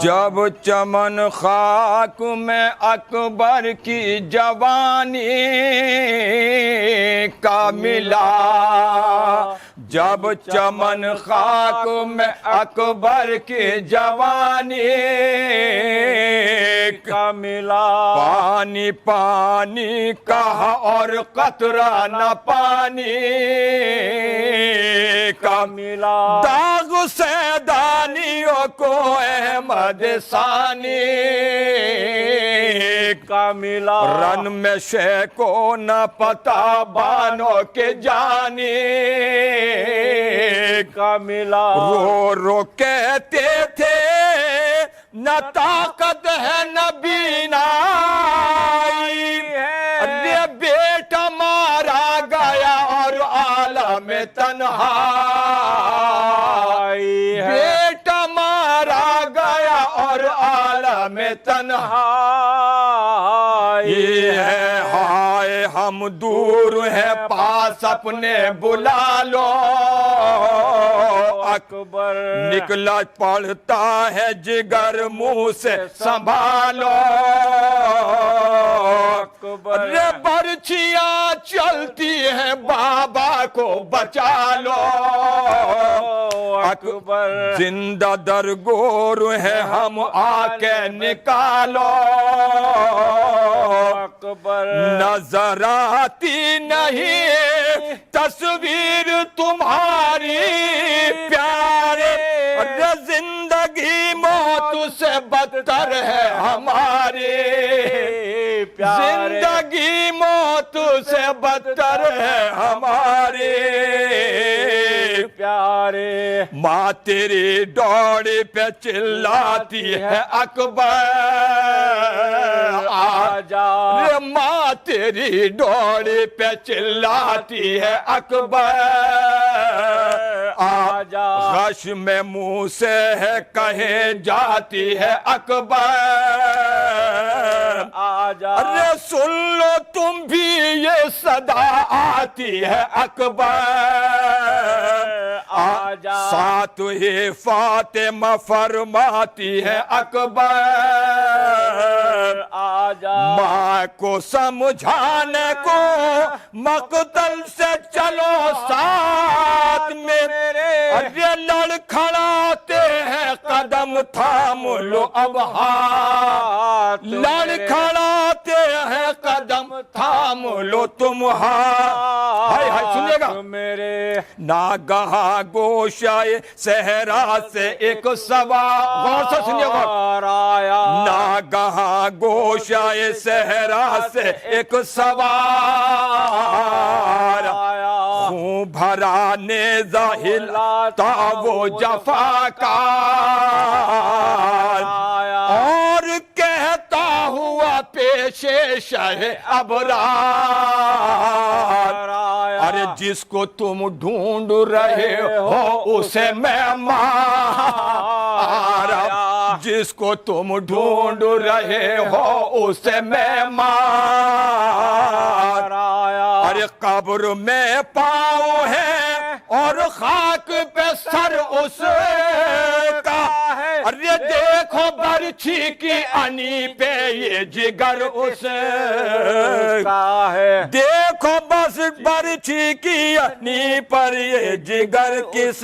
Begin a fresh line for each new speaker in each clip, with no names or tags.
جب چمن خاک میں اکبر کی جوانی کا ملا، جب چمن خاک میں اکبر کی جوانی کا ملا، پانی پانی کہا اور قطرہ نہ پانی کا ملا، داغ سے دانیوں کو احمد ثانی کا ملا، رن میں شے کو نہ پتا بانوں کے جانی کا ملا، رو رو کہتے تھے نہ طاقت ہے نہ بینائی ہے، بیٹا مارا گیا اور عالم تنہائی ہے، بیٹا مارا گیا اور عالم تنہائی ہے، ہائے ہم دور ہیں پاس اپنے بلا لو، اکبر نکلا پڑتا ہے جگر منہ سے سنبھالو، اکبر برچیاں چلتی ہیں بابا کو بچا لو، اکبر زندہ درگور ہے ہم آ کے نکالو، اکبر نظر آتی نہیں تصویر تمہاری پیارے، زندگی موت سے بدتر ہے ہماری پیارے، زندگی موت سے بدتر ہے ہماری پیارے، ماں تیری ڈوڑی پہ چلاتی ہے اکبر آجا، ماں تیری ڈوڑی پہ چلاتی ہے اکبر آجا، غش میں منہ سے ہے کہے جاتی ہے اکبر آجا، ارے سن لو تم بھی یہ صدا آتی ہے اکبر آجا، ساتھ ہی فاطمہ فرماتی ہے اکبر آجا، ماں کو سمجھانے کو مقتل سے چلو ساتھ میں، ارے لڑکھڑاتے ہیں قدم تھام لو اب ہاتھ، لڑکھڑاتے ہیں قدم تھام لو تم ہاتھ، سنیے گا میرے، ناگہاں گوشائے صحرا سے ایک سوار، غور سے سنیے گا، ناگہاں گوشائے صحرا سے ایک سوار، خون بھرا نیزہ ہلاتا وہ جفاکار، اور کہتا ہوا پیشے شہ ابرار، ارے جس کو تم ڈھونڈ رہے ہو اسے میں مارا، جس کو تم ڈھونڈ رہے ہو اسے میں مارا، ارے قبر میں پاؤں ہے اور خاک پہ سر اس کا، ارے دیکھو برچھی کی انی پہ یہ جگر اس کا ہے، دیکھو بس برچھی کی انی پر یہ جگر کس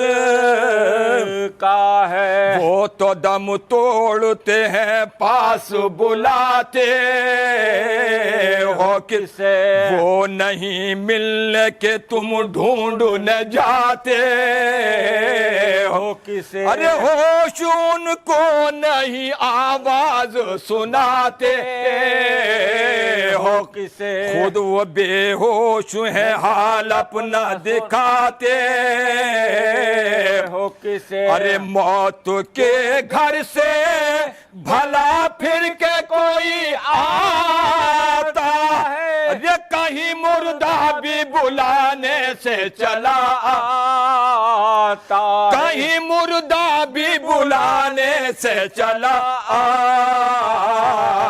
کا ہے، وہ تو دم توڑتے ہیں پاس بلاتے ہو کسے، وہ نہیں ملنے کے تم ڈھونڈنے جاتے ہو کسے، ارے ہوش ان کو نہیں آواز سناتے ہو کسے، خود وہ بے ہوش ہیں حال اپنا دکھاتے ہو کسے، ارے موت کے گھر سے بھلا پھر کے کوئی آتا ہے، ارے کہیں مردہ بھی بلانے سے چلا آتا، کہیں مردہ بھی بلانے سے چلا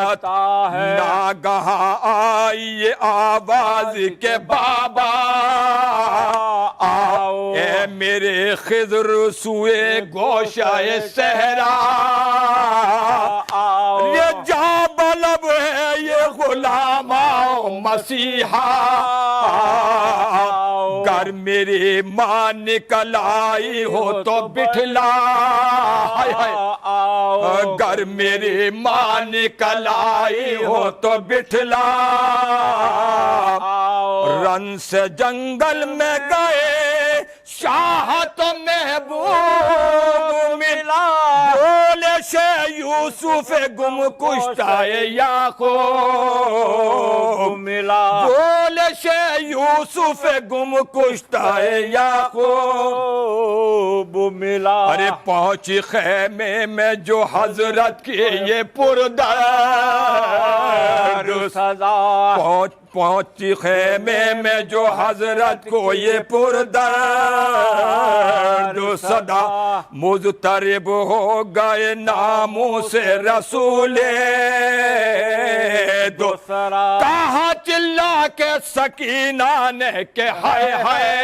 آتا ہے، ناگہاں آئی یہ آواز کے بابا آؤ، اے میرے خضر سوئے گوشہ صحرا آؤ، یہ جا بلب ہے یہ غلام آؤ مسیحا، گر میری ماں نکل آئی ہو تو بٹھلا، گر میری ماں نکل آئی ہو تو بٹھلا، رن سے جنگل میں گئے شاہ تو محبوب ملا، بولے سے یوسف گم کشتہ یعقوب ملا، بولے سے یوسف گم کشتہ یعقوب ملا، ارے پہنچی خیمے میں جو حضرت کی یہ پردرد سزا، پہنچی خیمے میں جو حضرت کو یہ پردرد صدا، مضطرب ہو گئے ناموں سے رسول دوسرا، کہا چلا کے سکینہ نے کہ ہائے ہائے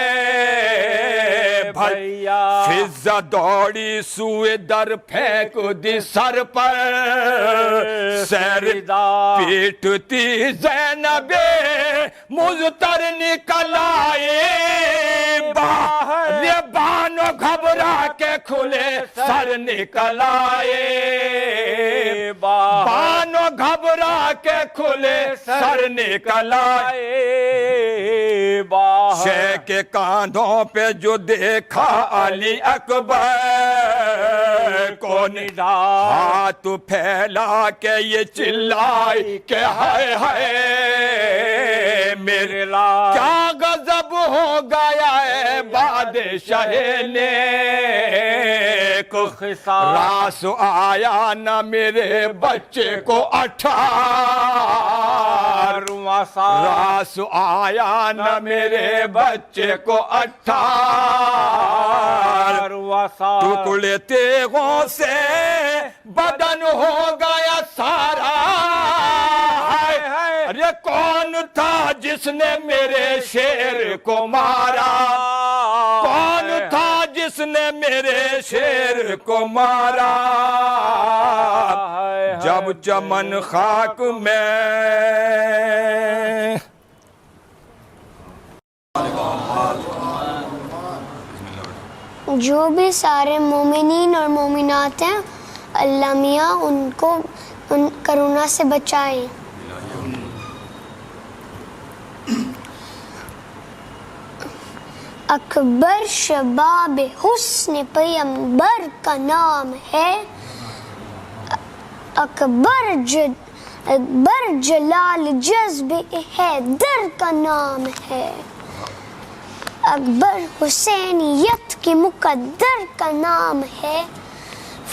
بھیا، فضہ دوڑی سوئے در پھینک دی سر پر، سر پیٹتی زینب مضطر نکل آئے باہر، یہ بانو گھبرا کے کھلے سر نکل آئے باہر، بانو گھبرا کے کھلے سر نکل آئے باہر، شے کے کاندھوں پہ جو دیکھا علی اکبر کو ندا، ہاتھ پھیلا کے یہ چلائی کہ ہائے ہائے میرے لا، کیا غضب ہو گیا ہے بادشاہ نیک خصال، راس آیا نہ میرے بچے کو 18واں سال، راس آیا نہ میرے بچے کو 18واں سال، ٹکڑے تیغوں سے بدن ہو گیا سارا، ارے کون تھا جس نے میرے شیر کو مارا، کون تھا جس نے میرے شیر کو مارا، جب چمن خاک میں
جو بھی سارے مومنین اور مومنات ہیں اللہ میاں ان کو کرونا سے بچائیں۔ اکبر شباب حسن پیمبر کا نام ہے، اکبر جلال جذب حیدر کا نام ہے، اکبر حسینیت کی مقدر کا نام ہے،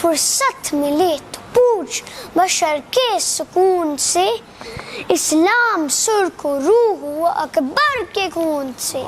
فرصت ملے تو پوچھ بشر کے سکون سے، اسلام سرخ و روح و اکبر کے خون سے۔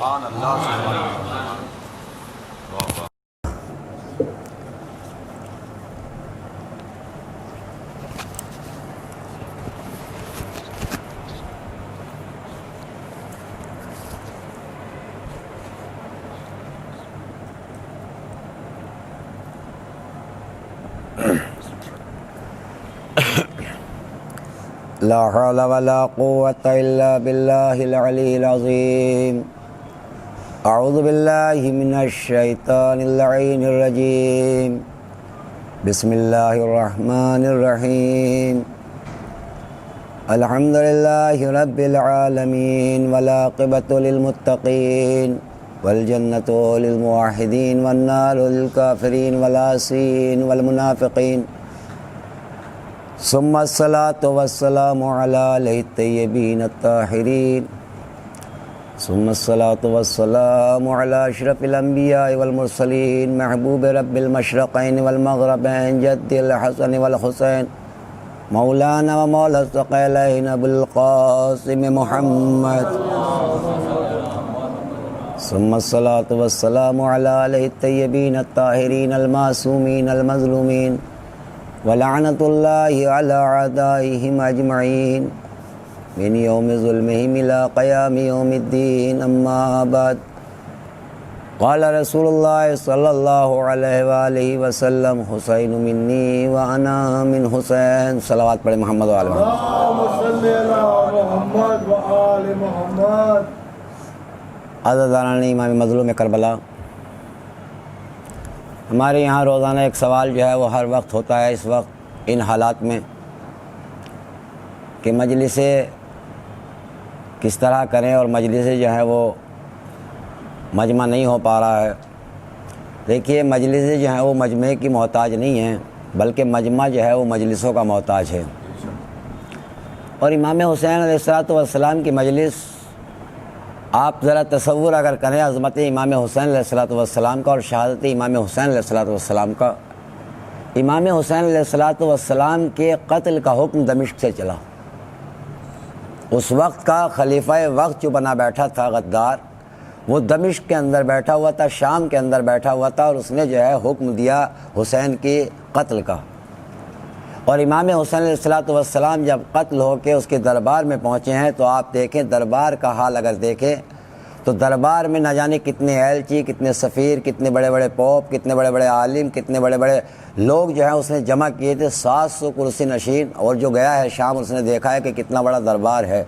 لا حول ولا قوة إلا بالله العلي العظيم، أعوذ بالله من الشيطان اللعين الرجيم، بسم الله الرحمن الرحيم، الحمد لله رب العالمين، والعاقبة للمتقين، والجنة للموحدين، والنار للكافرين والعاصين والمنافقين، ثم الصلاة والسلام على آله الطيبين الطاهرين، ثم الصلاة والسلام على أشرف الأنبياء والمرسلين، محبوب رب المشرقين والمغربين، جد الحسن والحسين مولانا و مولا الثقلین ابو القاسم محمد ثم الصلاة والسلام علی آلہ الطیبین الطاہرین المعصومین المظلومین ولعنۃ اللہ علی اعدائہم اجمعین من یوم ظلمہم الی قیام یوم الدین اما بعد قال رسول اللہ صلی اللہ علیہ وآلہ وسلم حسین منی وانا من حسین صلوات پڑھیں محمد و آل محمد
اللهم صل علی محمد و آل محمد۔
عزیزان امام مظلوم کربلا، ہمارے یہاں روزانہ ایک سوال جو ہے وہ ہر وقت ہوتا ہے اس وقت ان حالات میں کہ مجلسیں کس طرح کریں، اور مجلسیں جو ہے وہ مجمع نہیں ہو پا رہا ہے۔ دیکھیے مجلسیں جو ہیں وہ مجمع کی محتاج نہیں ہیں، بلکہ مجمع جو ہے وہ مجلسوں کا محتاج ہے۔ اور امام حسین علیہ السلام کی مجلس آپ ذرا تصور اگر کریں عظمت امام حسین علیہ السلام کا اور شہادت امام حسین علیہ السلام کا۔ امام حسین علیہ السلام کے قتل کا حکم دمشق سے چلا۔ اس وقت کا خلیفہ وقت جو بنا بیٹھا تھا غدار، وہ دمشق کے اندر بیٹھا ہوا تھا، شام کے اندر بیٹھا ہوا تھا، اور اس نے جو ہے حکم دیا حسین کے قتل کا۔ اور امام حسین علیہ السلام جب قتل ہو کے اس کے دربار میں پہنچے ہیں تو آپ دیکھیں دربار کا حال اگر دیکھیں تو دربار میں نہ جانے کتنے ایلچی، کتنے سفیر، کتنے بڑے بڑے پوپ، کتنے بڑے بڑے عالم، کتنے بڑے بڑے لوگ جو ہیں اس نے جمع کیے تھے، 700 کرسی نشین۔ اور جو گیا ہے شام اس نے دیکھا ہے کہ کتنا بڑا دربار ہے،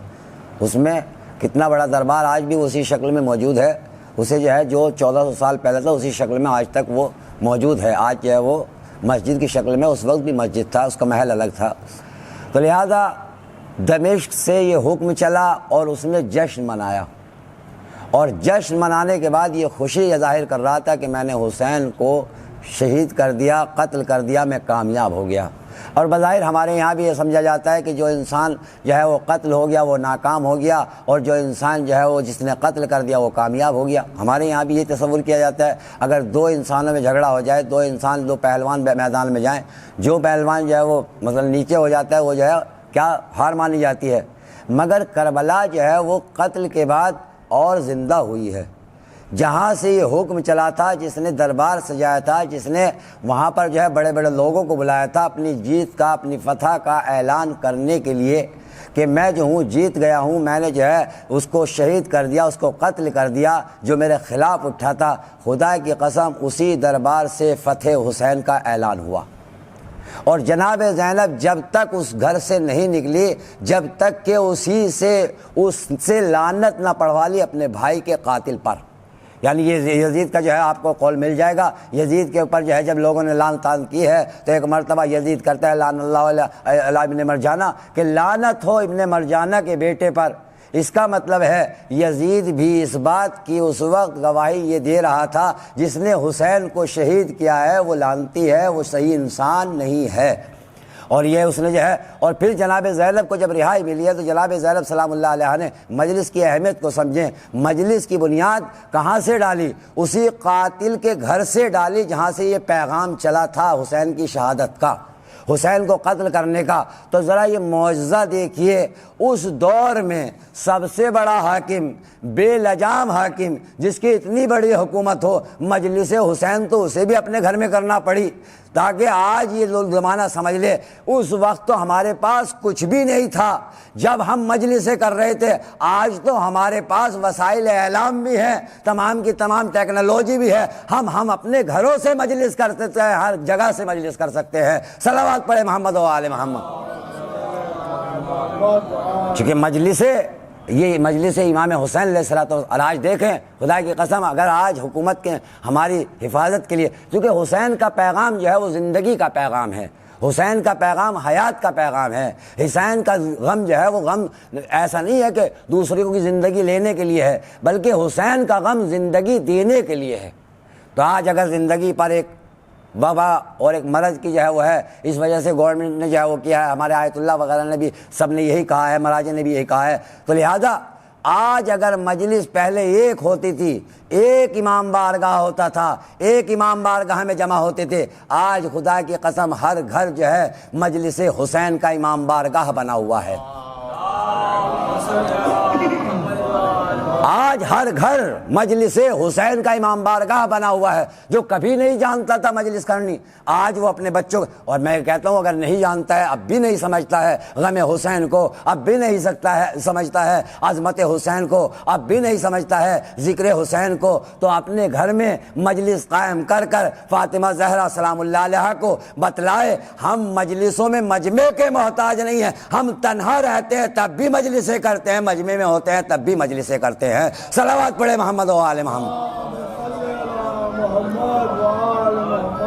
اس میں کتنا بڑا دربار آج بھی اسی شکل میں موجود ہے، اسے جو ہے جو 1400 سال پہلے تھا اسی شکل میں آج تک وہ موجود ہے۔ آج جو ہے وہ مسجد کی شکل میں، اس وقت بھی مسجد تھا، اس کا محل الگ تھا۔ تو لہذا دمشق سے یہ حکم چلا اور اس نے جشن منایا، اور جشن منانے کے بعد یہ خوشی یہ ظاہر کر رہا تھا کہ میں نے حسین کو شہید کر دیا، قتل کر دیا، میں کامیاب ہو گیا۔ اور بظاہر ہمارے یہاں بھی یہ سمجھا جاتا ہے کہ جو انسان جو ہے وہ قتل ہو گیا وہ ناکام ہو گیا، اور جو انسان جو ہے وہ جس نے قتل کر دیا وہ کامیاب ہو گیا۔ ہمارے یہاں بھی یہ تصور کیا جاتا ہے اگر دو انسانوں میں جھگڑا ہو جائے، دو پہلوان میدان میں جائیں، جو پہلوان جو ہے وہ مثلا نیچے ہو جاتا ہے وہ جو ہے کیا ہار مانی جاتی ہے، مگر کربلا جو ہے وہ قتل کے بعد اور زندہ ہوئی ہے۔ جہاں سے یہ حکم چلا تھا، جس نے دربار سجایا تھا، جس نے وہاں پر جو ہے بڑے بڑے لوگوں کو بلایا تھا اپنی جیت کا، اپنی فتح کا اعلان کرنے کے لیے کہ میں جو ہوں جیت گیا ہوں، میں نے جو ہے اس کو شہید کر دیا، اس کو قتل کر دیا جو میرے خلاف اٹھا تھا۔ خدا کی قسم اسی دربار سے فتح حسین کا اعلان ہوا۔ اور جناب زینب جب تک اس گھر سے نہیں نکلی، جب تک کہ اس سے لعنت نہ پڑھوا لی اپنے بھائی کے قاتل پر۔ یعنی یہ یزید کا جو ہے آپ کو قول مل جائے گا، یزید کے اوپر جو ہے جب لوگوں نے لعن طعن کی ہے تو ایک مرتبہ یزید کرتا ہے لعن اللہ علی ابن مرجانہ، کہ لعنت ہو ابن مرجانہ کے بیٹے پر۔ اس کا مطلب ہے یزید بھی اس بات کی اس وقت گواہی یہ دے رہا تھا جس نے حسین کو شہید کیا ہے وہ لعنتی ہے، وہ صحیح انسان نہیں ہے۔ اور یہ اس نے جو ہے، اور پھر جناب زینب کو جب رہائی ملی ہے تو جناب زینب سلام اللہ علیہ نے مجلس کی اہمیت کو سمجھیں، مجلس کی بنیاد کہاں سے ڈالی؟ اسی قاتل کے گھر سے ڈالی جہاں سے یہ پیغام چلا تھا حسین کی شہادت کا، حسین کو قتل کرنے کا۔ تو ذرا یہ معجزہ دیکھیے، اس دور میں سب سے بڑا حاکم، بے لجام حاکم، جس کی اتنی بڑی حکومت ہو، مجلس حسین تو اسے بھی اپنے گھر میں کرنا پڑی تاکہ آج یہ لوگ زمانہ سمجھ لے۔ اس وقت تو ہمارے پاس کچھ بھی نہیں تھا جب ہم مجلسیں کر رہے تھے، آج تو ہمارے پاس وسائل اعلام بھی ہیں، تمام کی تمام ٹیکنالوجی بھی ہے، ہم اپنے گھروں سے مجلس کرتے تھے، ہر جگہ سے مجلس کر سکتے ہیں۔ صلوات پڑھے محمد و آل محمد۔ چونکہ یہ مجلس امام حسین علیہ السلام، آج دیکھیں خدا کی قسم اگر آج حکومت کے ہماری حفاظت کے لیے، کیونکہ حسین کا پیغام جو ہے وہ زندگی کا پیغام ہے، حسین کا پیغام حیات کا پیغام ہے۔ حسین کا غم جو ہے وہ غم ایسا نہیں ہے کہ دوسروں کی زندگی لینے کے لیے ہے، بلکہ حسین کا غم زندگی دینے کے لیے ہے۔ تو آج اگر زندگی پر ایک وبا اور ایک مرض کی جو ہے وہ ہے، اس وجہ سے گورنمنٹ نے جو ہے وہ کیا ہے، ہمارے آیت اللہ وغیرہ نے بھی سب نے یہی کہا ہے، مراجع نے بھی یہی کہا ہے، تو لہذا آج اگر مجلس پہلے ایک ہوتی تھی، ایک امام بارگاہ ہوتا تھا، ایک امام بارگاہ میں جمع ہوتے تھے، آج خدا کی قسم ہر گھر جو ہے مجلس حسین کا امام بارگاہ بنا ہوا ہے۔ آج ہر گھر مجلس حسین کا امام بارگاہ بنا ہوا ہے۔ جو کبھی نہیں جانتا تھا مجلس کرنی، آج وہ اپنے بچوں، اور میں کہتا ہوں اگر نہیں جانتا ہے، اب بھی نہیں سمجھتا ہے غم حسین کو، اب بھی نہیں سمجھتا ہے عظمت حسین کو، اب بھی نہیں سمجھتا ہے ذکر حسین کو، تو اپنے گھر میں مجلس قائم کر کر فاطمہ زہرا سلام اللہ علیہا کو بتلائے ہم مجلسوں میں مجمع کے محتاج نہیں ہیں، ہم تنہا رہتے ہیں تب بھی مجلسیں کرتے ہیں، مجمع میں ہوتے ہیں تب بھی مجلسیں کرتے ہیں۔ صلوات پڑھے محمد و آل محمد۔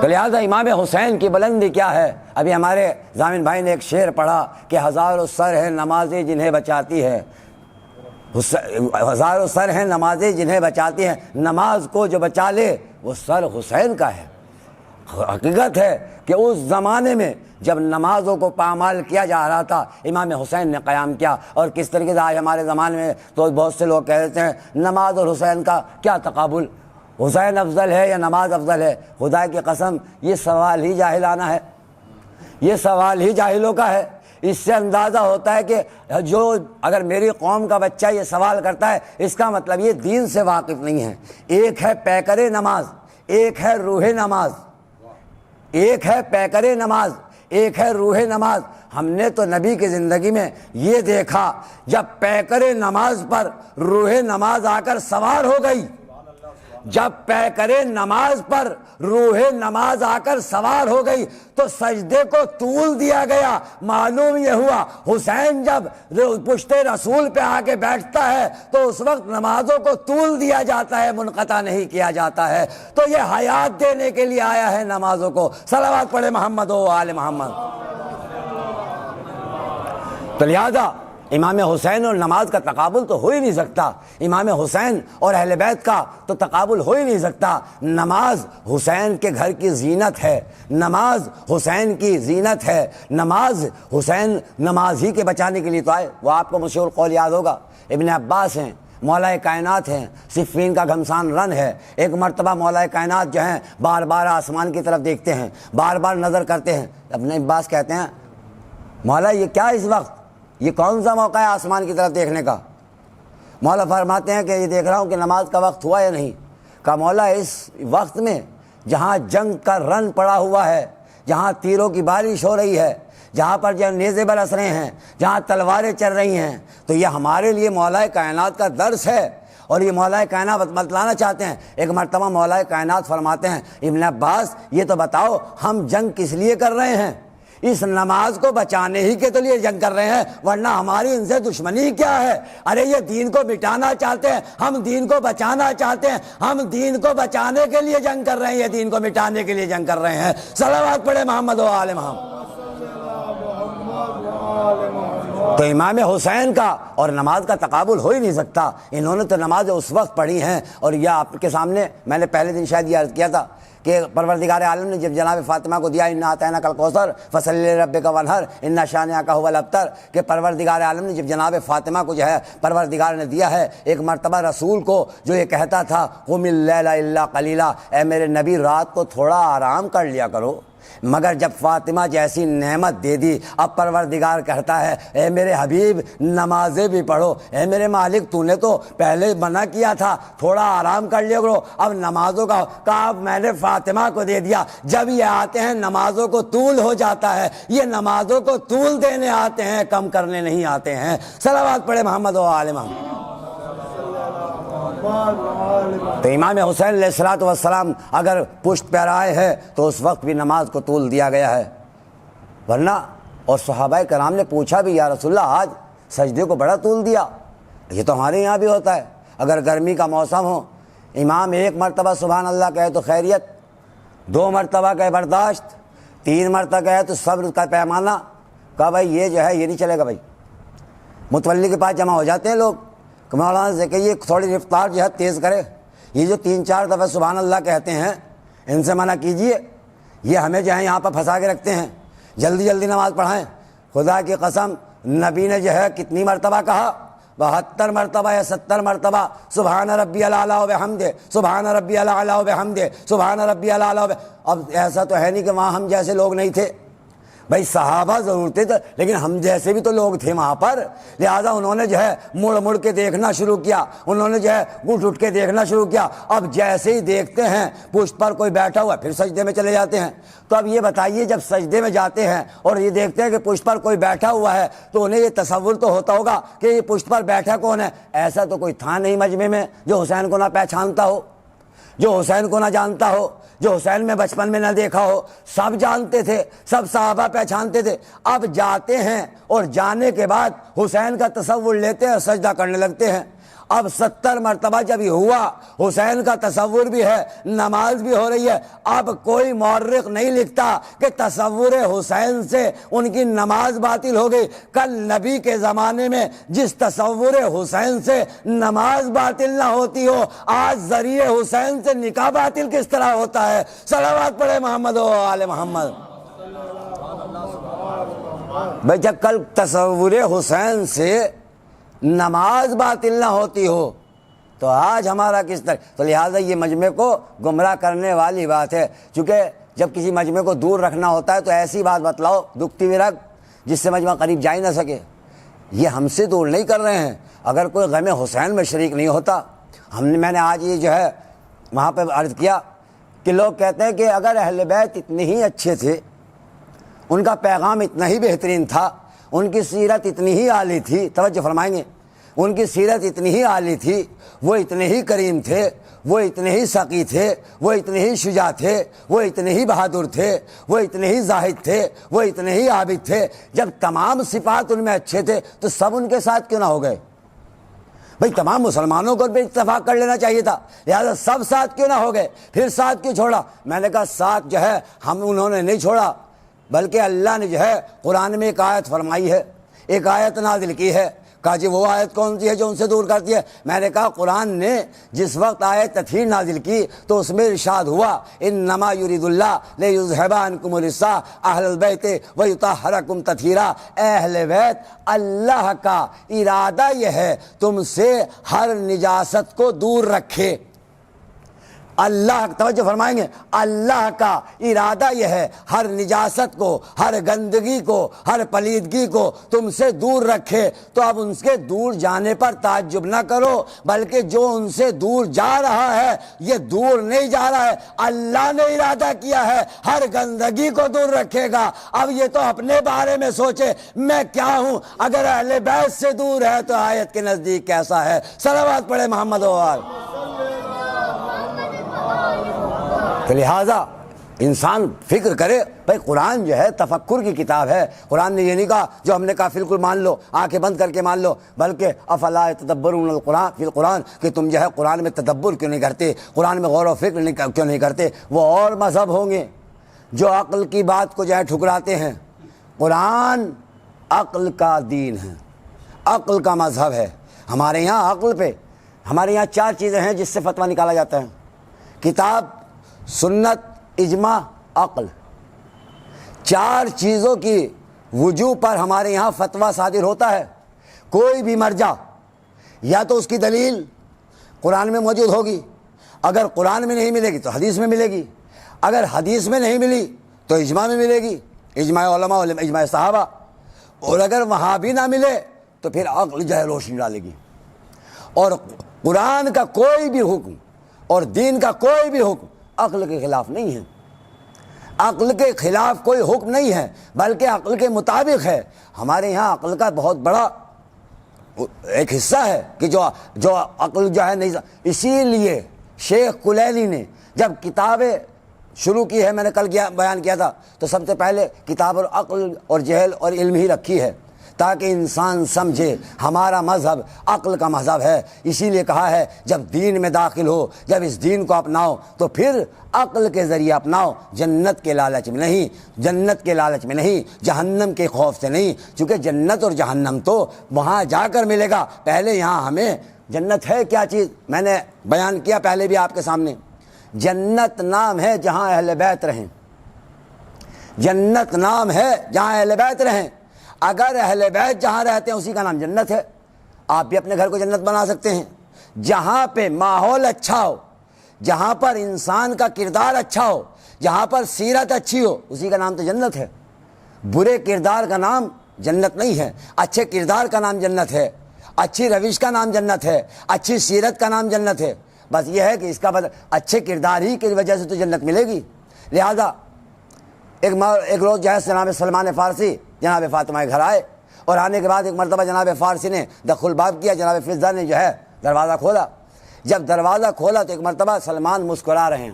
تو لہٰذا امام حسین کی بلندی کیا ہے؟ ابھی ہمارے ضامن بھائی نے ایک شعر پڑھا کہ ہزاروں سر ہے نمازیں جنہیں بچاتی ہے، ہزاروں سر ہیں نمازیں جنہیں بچاتی ہیں، نماز کو جو بچا لے وہ سر حسین کا ہے۔ حقیقت ہے کہ اس زمانے میں جب نمازوں کو پامال کیا جا رہا تھا، امام حسین نے قیام کیا۔ اور کس طریقے سے آج ہمارے زمانے میں تو بہت سے لوگ کہتے ہیں نماز اور حسین کا کیا تقابل، حسین افضل ہے یا نماز افضل ہے؟ خدا کی قسم یہ سوال ہی جاہلانہ ہے، یہ سوال ہی جاہلوں کا ہے۔ اس سے اندازہ ہوتا ہے کہ جو اگر میری قوم کا بچہ یہ سوال کرتا ہے اس کا مطلب یہ دین سے واقف نہیں ہے۔ ایک ہے پیکر نماز، ایک ہے روح نماز، ایک ہے پیکر نماز، ایک ہے روح نماز۔ ہم نے تو نبی کی زندگی میں یہ دیکھا جب پیکر نماز پر روح نماز آ کر سوار ہو گئی، جب پیکر نماز پر روح نماز آ کر سوار ہو گئی تو سجدے کو طول دیا گیا۔ معلوم یہ ہوا حسین جب پشت رسول پہ آ کے بیٹھتا ہے تو اس وقت نمازوں کو طول دیا جاتا ہے، منقطع نہیں کیا جاتا ہے۔ تو یہ حیات دینے کے لیے آیا ہے نمازوں کو۔ صلوات پڑھے محمد و آل محمد۔ تو لہذا امام حسین اور نماز کا تقابل تو ہو ہی نہیں سکتا، امام حسین اور اہل بیت کا تو تقابل ہو ہی نہیں سکتا۔ نماز حسین کے گھر کی زینت ہے، نماز حسین کی زینت ہے، نماز حسین نماز ہی کے بچانے کے لیے تو آئے۔ وہ آپ کو مشہور قول یاد ہوگا، ابن عباس ہیں، مولا کائنات ہیں، صفین کا گھمسان رن ہے۔ ایک مرتبہ مولا کائنات جو ہیں بار بار آسمان کی طرف دیکھتے ہیں، بار بار نظر کرتے ہیں۔ ابن عباس کہتے ہیں مولا یہ کیا اس وقت، یہ کون سا موقع ہے آسمان کی طرف دیکھنے کا؟ مولا فرماتے ہیں کہ یہ دیکھ رہا ہوں کہ نماز کا وقت ہوا یا نہیں۔ کہا مولا اس وقت میں جہاں جنگ کا رن پڑا ہوا ہے، جہاں تیروں کی بارش ہو رہی ہے، جہاں پر جو نیزے برس رہے ہیں، جہاں تلواریں چل رہی ہیں، تو یہ ہمارے لیے مولا کائنات کا درس ہے اور یہ مولا کائنات بتلانا چاہتے ہیں۔ ایک مرتبہ مولا کائنات فرماتے ہیں ابن عباس یہ تو بتاؤ ہم جنگ کس لیے کر رہے ہیں؟ اس نماز کو بچانے ہی کے تو لیے جنگ کر رہے ہیں، ورنہ ہماری ان سے دشمنی کیا ہے؟ ارے یہ دین کو مٹانا چاہتے ہیں، ہم دین کو بچانا چاہتے ہیں، ہم دین کو بچانے کے لیے جنگ کر رہے ہیں، یہ دین کو مٹانے کے لیے جنگ کر رہے ہیں۔ صلوات پڑھے محمد و آل محمد۔ تو امام حسین کا اور نماز کا تقابل ہو ہی نہیں سکتا۔ انہوں نے تو نماز اس وقت پڑھی ہیں، اور یہ آپ کے سامنے میں نے پہلے دن شاید یہ عرض کیا تھا کہ پروردگار عالم نے جب جناب فاطمہ کو دیا انا اعطیناک الکوثر فصلی لربک وانحر ان شانئک ھو الابتر، کہ پروردگار عالم نے جب جناب فاطمہ کو جو ہے پروردگار نے دیا ہے، ایک مرتبہ رسول کو جو یہ کہتا تھا قم اللیل الا قلیلا، اے میرے نبی رات کو تھوڑا آرام کر لیا کرو، مگر جب فاطمہ جیسی نعمت دے دی اب پروردگار کہتا ہے اے میرے حبیب نمازیں بھی پڑھو، اے میرے مالک تو نے تو پہلے منع کیا تھا تھوڑا آرام کر لیا کرو، اب نمازوں کا کہا میں نے فاطمہ کو دے دیا۔ جب یہ آتے ہیں نمازوں کو طول ہو جاتا ہے، یہ نمازوں کو طول دینے آتے ہیں، کم کرنے نہیں آتے ہیں۔ صلوات پڑھے محمد و آل محمد۔ تو امام حسین علیہ الصلوۃ والسلام اگر پشت پہ آئے ہیں تو اس وقت بھی نماز کو طول دیا گیا ہے، ورنہ اور صحابہ کرام نے پوچھا بھی یا رسول اللہ آج سجدے کو بڑا طول دیا۔ یہ تو ہمارے یہاں بھی ہوتا ہے، اگر گرمی کا موسم ہو امام ایک مرتبہ سبحان اللہ کہے تو خیریت، 2 مرتبہ کہے برداشت، 3 مرتبہ کہے تو صبر کا پیمانہ۔ کہا بھائی یہ جو ہے یہ نہیں چلے گا، بھائی متولی کے پاس جمع ہو جاتے ہیں لوگ، مولانا سے کہیے تھوڑی رفتار جو ہے تیز کرے، یہ جو 3-4 دفعہ سبحان اللہ کہتے ہیں ان سے منع کیجئے، یہ ہمیں جو ہے یہاں پر پھنسا کے رکھتے ہیں، جلدی جلدی نماز پڑھائیں۔ خدا کی قسم نبی نے جو ہے کتنی مرتبہ کہا 72 مرتبہ یا 70 مرتبہ سبحان ربی الاعلیٰ و بحمدہ، سبحان ربی الاعلیٰ و بحمدہ، سبحان ربی الاعلیٰ و اب ایسا تو ہے نہیں کہ وہاں ہم جیسے لوگ نہیں تھے، بھائی صحابہ ضرور تھے لیکن ہم جیسے بھی تو لوگ تھے وہاں پر، لہذا انہوں نے جو ہے مڑ مڑ کے دیکھنا شروع کیا، انہوں نے جو ہے اٹھ اٹھ کے دیکھنا شروع کیا۔ اب جیسے ہی دیکھتے ہیں پشت پر کوئی بیٹھا ہوا پھر سجدے میں چلے جاتے ہیں۔ تو اب یہ بتائیے جب سجدے میں جاتے ہیں اور یہ دیکھتے ہیں کہ پشت پر کوئی بیٹھا ہوا ہے تو انہیں یہ تصور تو ہوتا ہوگا کہ یہ پشت پر بیٹھا کون ہے؟ ایسا تو کوئی تھا نہیں مجمع میں جو حسین کو نہ پہچانتا ہو، جو حسین کو نہ جانتا ہو، جو حسین میں بچپن میں نہ دیکھا ہو۔ سب جانتے تھے، سب صحابہ پہچانتے تھے۔ اب جاتے ہیں اور جانے کے بعد حسین کا تصور لیتے ہیں اور سجدہ کرنے لگتے ہیں۔ اب 70 مرتبہ جب یہ ہوا، حسین کا تصور بھی ہے، نماز بھی ہو رہی ہے، اب کوئی مورخ نہیں لکھتا کہ تصور حسین سے ان کی نماز باطل ہو گئی۔ کل نبی کے زمانے میں جس تصور حسین سے نماز باطل نہ ہوتی ہو، آج ذریعے حسین سے نکاح باطل کس طرح ہوتا ہے؟ صلوات پڑھے محمد و آل محمد۔ بھائی جب کل تصور حسین سے نماز باطل نہ ہوتی ہو تو آج ہمارا کس طرح؟ تو لہٰذا یہ مجمع کو گمراہ کرنے والی بات ہے۔ چونکہ جب کسی مجمع کو دور رکھنا ہوتا ہے تو ایسی بات بتلاؤ دکھتی بھی رکھ جس سے مجمع قریب جا ہی نہ سکے۔ یہ ہم سے دور نہیں کر رہے ہیں۔ اگر کوئی غم حسین میں شریک نہیں ہوتا، میں نے آج یہ جو ہے وہاں پہ عرض کیا کہ لوگ کہتے ہیں کہ اگر اہل بیت اتنے ہی اچھے تھے، ان کا پیغام اتنا ہی بہترین تھا، ان کی سیرت اتنی ہی عالی تھی، توجہ فرمائیں گے، ان کی سیرت اتنی ہی عالی تھی، وہ اتنے ہی کریم تھے، وہ اتنے ہی سقی تھے، وہ اتنے ہی شجاع تھے، وہ اتنے ہی بہادر تھے، وہ اتنے ہی زاہد تھے، وہ اتنے ہی عابد تھے، جب تمام صفات ان میں اچھے تھے تو سب ان کے ساتھ کیوں نہ ہو گئے؟ بھئی تمام مسلمانوں کو بھی اتفاق کر لینا چاہیے تھا، لہذا سب ساتھ کیوں نہ ہو گئے؟ پھر ساتھ کیوں چھوڑا؟ میں نے کہا ساتھ جو ہے انہوں نے نہیں چھوڑا، بلکہ اللہ نے جو ہے قرآن میں ایک آیت فرمائی ہے، ایک آیت نازل کی ہے۔ کہا جی وہ آیت کون سی ہے جو ان سے دور کرتی ہے؟ میں نے کہا قرآن نے جس وقت آیت تطہیر نازل کی تو اس میں ارشاد ہوا انما یرید اللہ لیذھب عنکم الرجس اہل البیت ویطہرکم تطہیرا، اہل بیت اللہ کا ارادہ یہ ہے تم سے ہر نجاست کو دور رکھے۔ اللہ، توجہ فرمائیں گے، اللہ کا ارادہ یہ ہے ہر نجاست کو، ہر گندگی کو، ہر پلیدگی کو تم سے دور رکھے۔ تو اب ان کے دور جانے پر تعجب نہ کرو، بلکہ جو ان سے دور جا رہا ہے یہ دور نہیں جا رہا ہے، اللہ نے ارادہ کیا ہے ہر گندگی کو دور رکھے گا۔ اب یہ تو اپنے بارے میں سوچے میں کیا ہوں، اگر اہل بیت سے دور ہے تو آیت کے نزدیک کیسا ہے؟ صلوات پڑھے محمد و آل۔ تو لہٰذا انسان فکر کرے، بھائی قرآن جو ہے تفکر کی کتاب ہے۔ قرآن نے یہ نہیں کہا جو ہم نے کہا بالکل مان لو، آنکھیں بند کر کے مان لو، بلکہ افلا یتدبرون القرآن فی القرآن، کہ تم جو ہے قرآن میں تدبر کیوں نہیں کرتے، قرآن میں غور و فکر کیوں نہیں کرتے؟ وہ اور مذہب ہوں گے جو عقل کی بات کو جو ہے ٹھکراتے ہیں۔ قرآن عقل کا دین ہے، عقل کا مذہب ہے۔ ہمارے یہاں عقل پہ ہمارے یہاں 4 چیزیں ہیں جس سے فتویٰ نکالا جاتا ہے: کتاب، سنت، اجماع، عقل۔ 4 چیزوں کی وجوہ پر ہمارے یہاں فتویٰ صادر ہوتا ہے۔ کوئی بھی مرجع یا تو اس کی دلیل قرآن میں موجود ہوگی، اگر قرآن میں نہیں ملے گی تو حدیث میں ملے گی، اگر حدیث میں نہیں ملی تو اجماع میں ملے گی، اجماع علماء، اجماع صحابہ، اور اگر وہاں بھی نہ ملے تو پھر عقل جو ہے روشنی ڈالے گی۔ اور قرآن کا کوئی بھی حکم اور دین کا کوئی بھی حکم عقل کے خلاف نہیں ہے، عقل کے خلاف کوئی حکم نہیں ہے، بلکہ عقل کے مطابق ہے۔ ہمارے یہاں عقل کا بہت بڑا ایک حصہ ہے کہ جو عقل جو ہے نہیں، اسی لیے شیخ کلیلی نے جب کتابیں شروع کی ہے، میں نے کل بیان کیا تھا، تو سب سے پہلے کتاب اور عقل اور جہل اور علم ہی رکھی ہے تاکہ انسان سمجھے ہمارا مذہب عقل کا مذہب ہے۔ اسی لیے کہا ہے جب دین میں داخل ہو، جب اس دین کو اپناؤ تو پھر عقل کے ذریعے اپناؤ، جنت کے لالچ میں نہیں، جنت کے لالچ میں نہیں، جہنم کے خوف سے نہیں، چونکہ جنت اور جہنم تو وہاں جا کر ملے گا، پہلے یہاں ہمیں جنت ہے کیا چیز میں نے بیان کیا پہلے بھی آپ کے سامنے۔ جنت نام ہے جہاں اہل بیت رہیں، جنت نام ہے جہاں اہل بیت رہیں۔ اگر اہل بیت جہاں رہتے ہیں اسی کا نام جنت ہے، آپ بھی اپنے گھر کو جنت بنا سکتے ہیں۔ جہاں پہ ماحول اچھا ہو، جہاں پر انسان کا کردار اچھا ہو، جہاں پر سیرت اچھی ہو، اسی کا نام تو جنت ہے۔ برے کردار کا نام جنت نہیں ہے، اچھے کردار کا نام جنت ہے، اچھی روش کا نام جنت ہے، اچھی سیرت کا نام جنت ہے۔ بس یہ ہے کہ اس کا اچھے کردار ہی کی وجہ سے تو جنت ملے گی۔ لہذا ایک روز جو ہے جناب سلمان فارسی جناب فاطمہ کے گھر آئے، اور آنے کے بعد ایک مرتبہ جناب فارسی نے دخل باب کیا، جناب فضہ نے جو ہے دروازہ کھولا۔ جب دروازہ کھولا تو ایک مرتبہ سلمان مسکرا رہے ہیں۔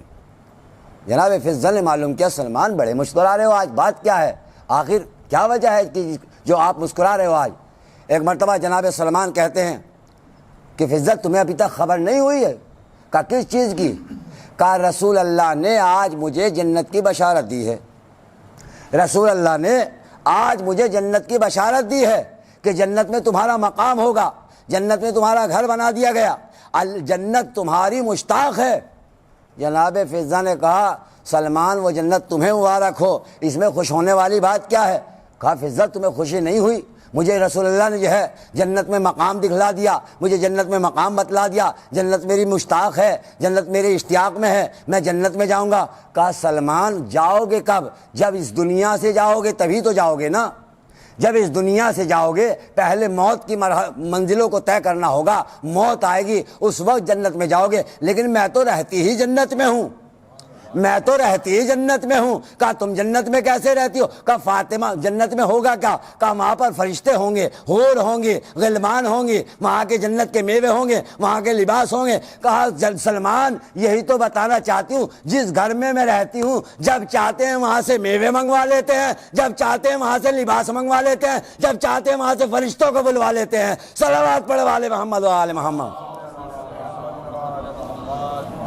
جناب فضہ نے معلوم کیا سلمان بڑے مسکرا رہے ہو، آج بات کیا ہے، آخر کیا وجہ ہے کہ جو آپ مسکرا رہے ہو آج؟ ایک مرتبہ جناب سلمان کہتے ہیں کہ فضہ تمہیں ابھی تک خبر نہیں ہوئی ہے؟ کہا کس چیز کی؟ کہا رسول اللہ نے آج مجھے جنت کی بشارت دی ہے، رسول اللہ نے آج مجھے جنت کی بشارت دی ہے کہ جنت میں تمہارا مقام ہوگا، جنت میں تمہارا گھر بنا دیا گیا، جنت تمہاری مشتاق ہے۔ جناب فضہ نے کہا سلمان وہ جنت تمہیں مبارک ہو، اس میں خوش ہونے والی بات کیا ہے؟ کہا فضہ تمہیں خوشی نہیں ہوئی؟ مجھے رسول اللہ نے جو ہے جنت میں مقام دکھلا دیا، مجھے جنت میں مقام بتلا دیا، جنت میری مشتاق ہے، جنت میرے اشتیاق میں ہے، میں جنت میں جاؤں گا۔ کہا سلمان جاؤ گے کب؟ جب اس دنیا سے جاؤ گے تبھی تو جاؤ گے نا، جب اس دنیا سے جاؤ گے پہلے موت کی منزلوں کو طے کرنا ہوگا، موت آئے گی اس وقت جنت میں جاؤ گے۔ لیکن میں تو رہتی ہی جنت میں ہوں، میں تو رہتی ہی جنت میں ہوں۔ کہا تم جنت میں کیسے رہتی ہو؟ کہا فاطمہ جنت میں ہوگا کیا؟ کہا وہاں پر فرشتے ہوں گے، حور ہوں گے، غلمان ہوں گے، وہاں کے جنت کے میوے ہوں گے، وہاں کے لباس ہوں گے۔ کہا سلمان یہی تو بتانا چاہتی ہوں، جس گھر میں میں رہتی ہوں جب چاہتے ہیں وہاں سے میوے منگوا لیتے ہیں، جب چاہتے ہیں وہاں سے لباس منگوا لیتے ہیں، جب چاہتے ہیں وہاں سے فرشتوں کو بلوا لیتے ہیں۔ صلوات پڑھے والے محمد و آل محمد۔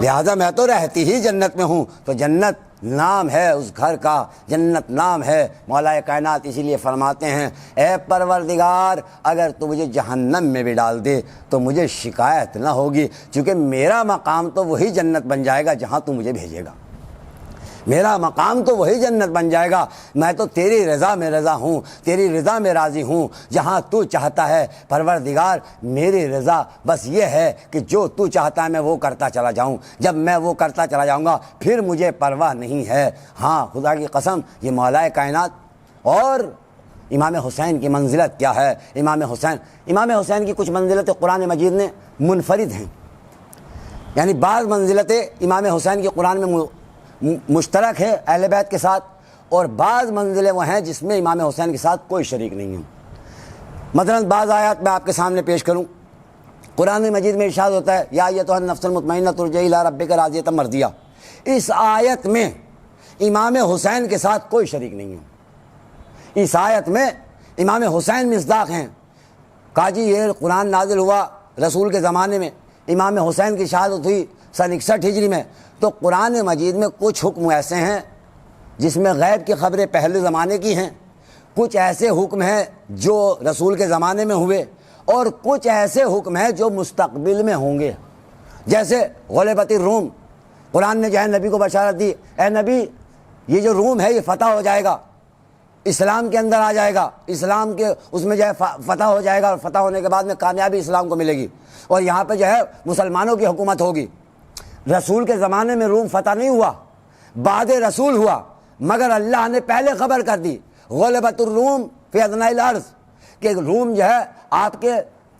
لہذا میں تو رہتی ہی جنت میں ہوں۔ تو جنت نام ہے اس گھر کا، جنت نام ہے۔ مولا کائنات اسی لیے فرماتے ہیں اے پروردگار اگر تو مجھے جہنم میں بھی ڈال دے تو مجھے شکایت نہ ہوگی، چونکہ میرا مقام تو وہی جنت بن جائے گا جہاں تو مجھے بھیجے گا، میرا مقام تو وہی جنت بن جائے گا۔ میں تو تیری رضا میں رضا ہوں، تیری رضا میں راضی ہوں، جہاں تو چاہتا ہے پروردگار میری رضا بس یہ ہے کہ جو تو چاہتا ہے میں وہ کرتا چلا جاؤں۔ جب میں وہ کرتا چلا جاؤں گا پھر مجھے پرواہ نہیں ہے۔ ہاں خدا کی قسم یہ مولا کائنات اور امام حسین کی منزلت کیا ہے۔ امام حسین کی کچھ منزلتیں قرآن مجید میں منفرد ہیں، یعنی بعض منزلتیں امام حسین کی قرآن میں مشترک ہے اہل بیت کے ساتھ، اور بعض منزلیں وہ ہیں جس میں امام حسین کے ساتھ کوئی شریک نہیں ہے۔ مثلا بعض آیات میں آپ کے سامنے پیش کروں۔ قرآن مجید میں ارشاد ہوتا ہے یا ایتھا النفس المطمئنہ ارجعی الی ربک راضیۃ مرضیہ۔ اس آیت میں امام حسین کے ساتھ کوئی شریک نہیں ہے۔ اس آیت میں امام حسین مصداق ہیں۔ کہا جی یہ قرآن نازل ہوا رسول کے زمانے میں، امام حسین کی شہادت ہوئی سن 61 ہجری میں، تو قرآن مجید میں کچھ حکم ایسے ہیں جس میں غیب کی خبریں پہلے زمانے کی ہیں، کچھ ایسے حکم ہیں جو رسول کے زمانے میں ہوئے، اور کچھ ایسے حکم ہیں جو مستقبل میں ہوں گے۔ جیسے غلبت الروم، قرآن نے جو ہے نبی کو بشارت دی اے نبی یہ جو روم ہے یہ فتح ہو جائے گا، اسلام کے اندر آ جائے گا، اسلام کے اس میں جو ہے فتح ہو جائے گا، اور فتح ہونے کے بعد میں کامیابی اسلام کو ملے گی، اور یہاں پہ جو ہے مسلمانوں کی حکومت ہوگی۔ رسول کے زمانے میں روم فتح نہیں ہوا، بعد رسول ہوا، مگر اللہ نے پہلے خبر کر دی غلبت الروم فی ادنی الارض کہ روم جو ہے آپ کے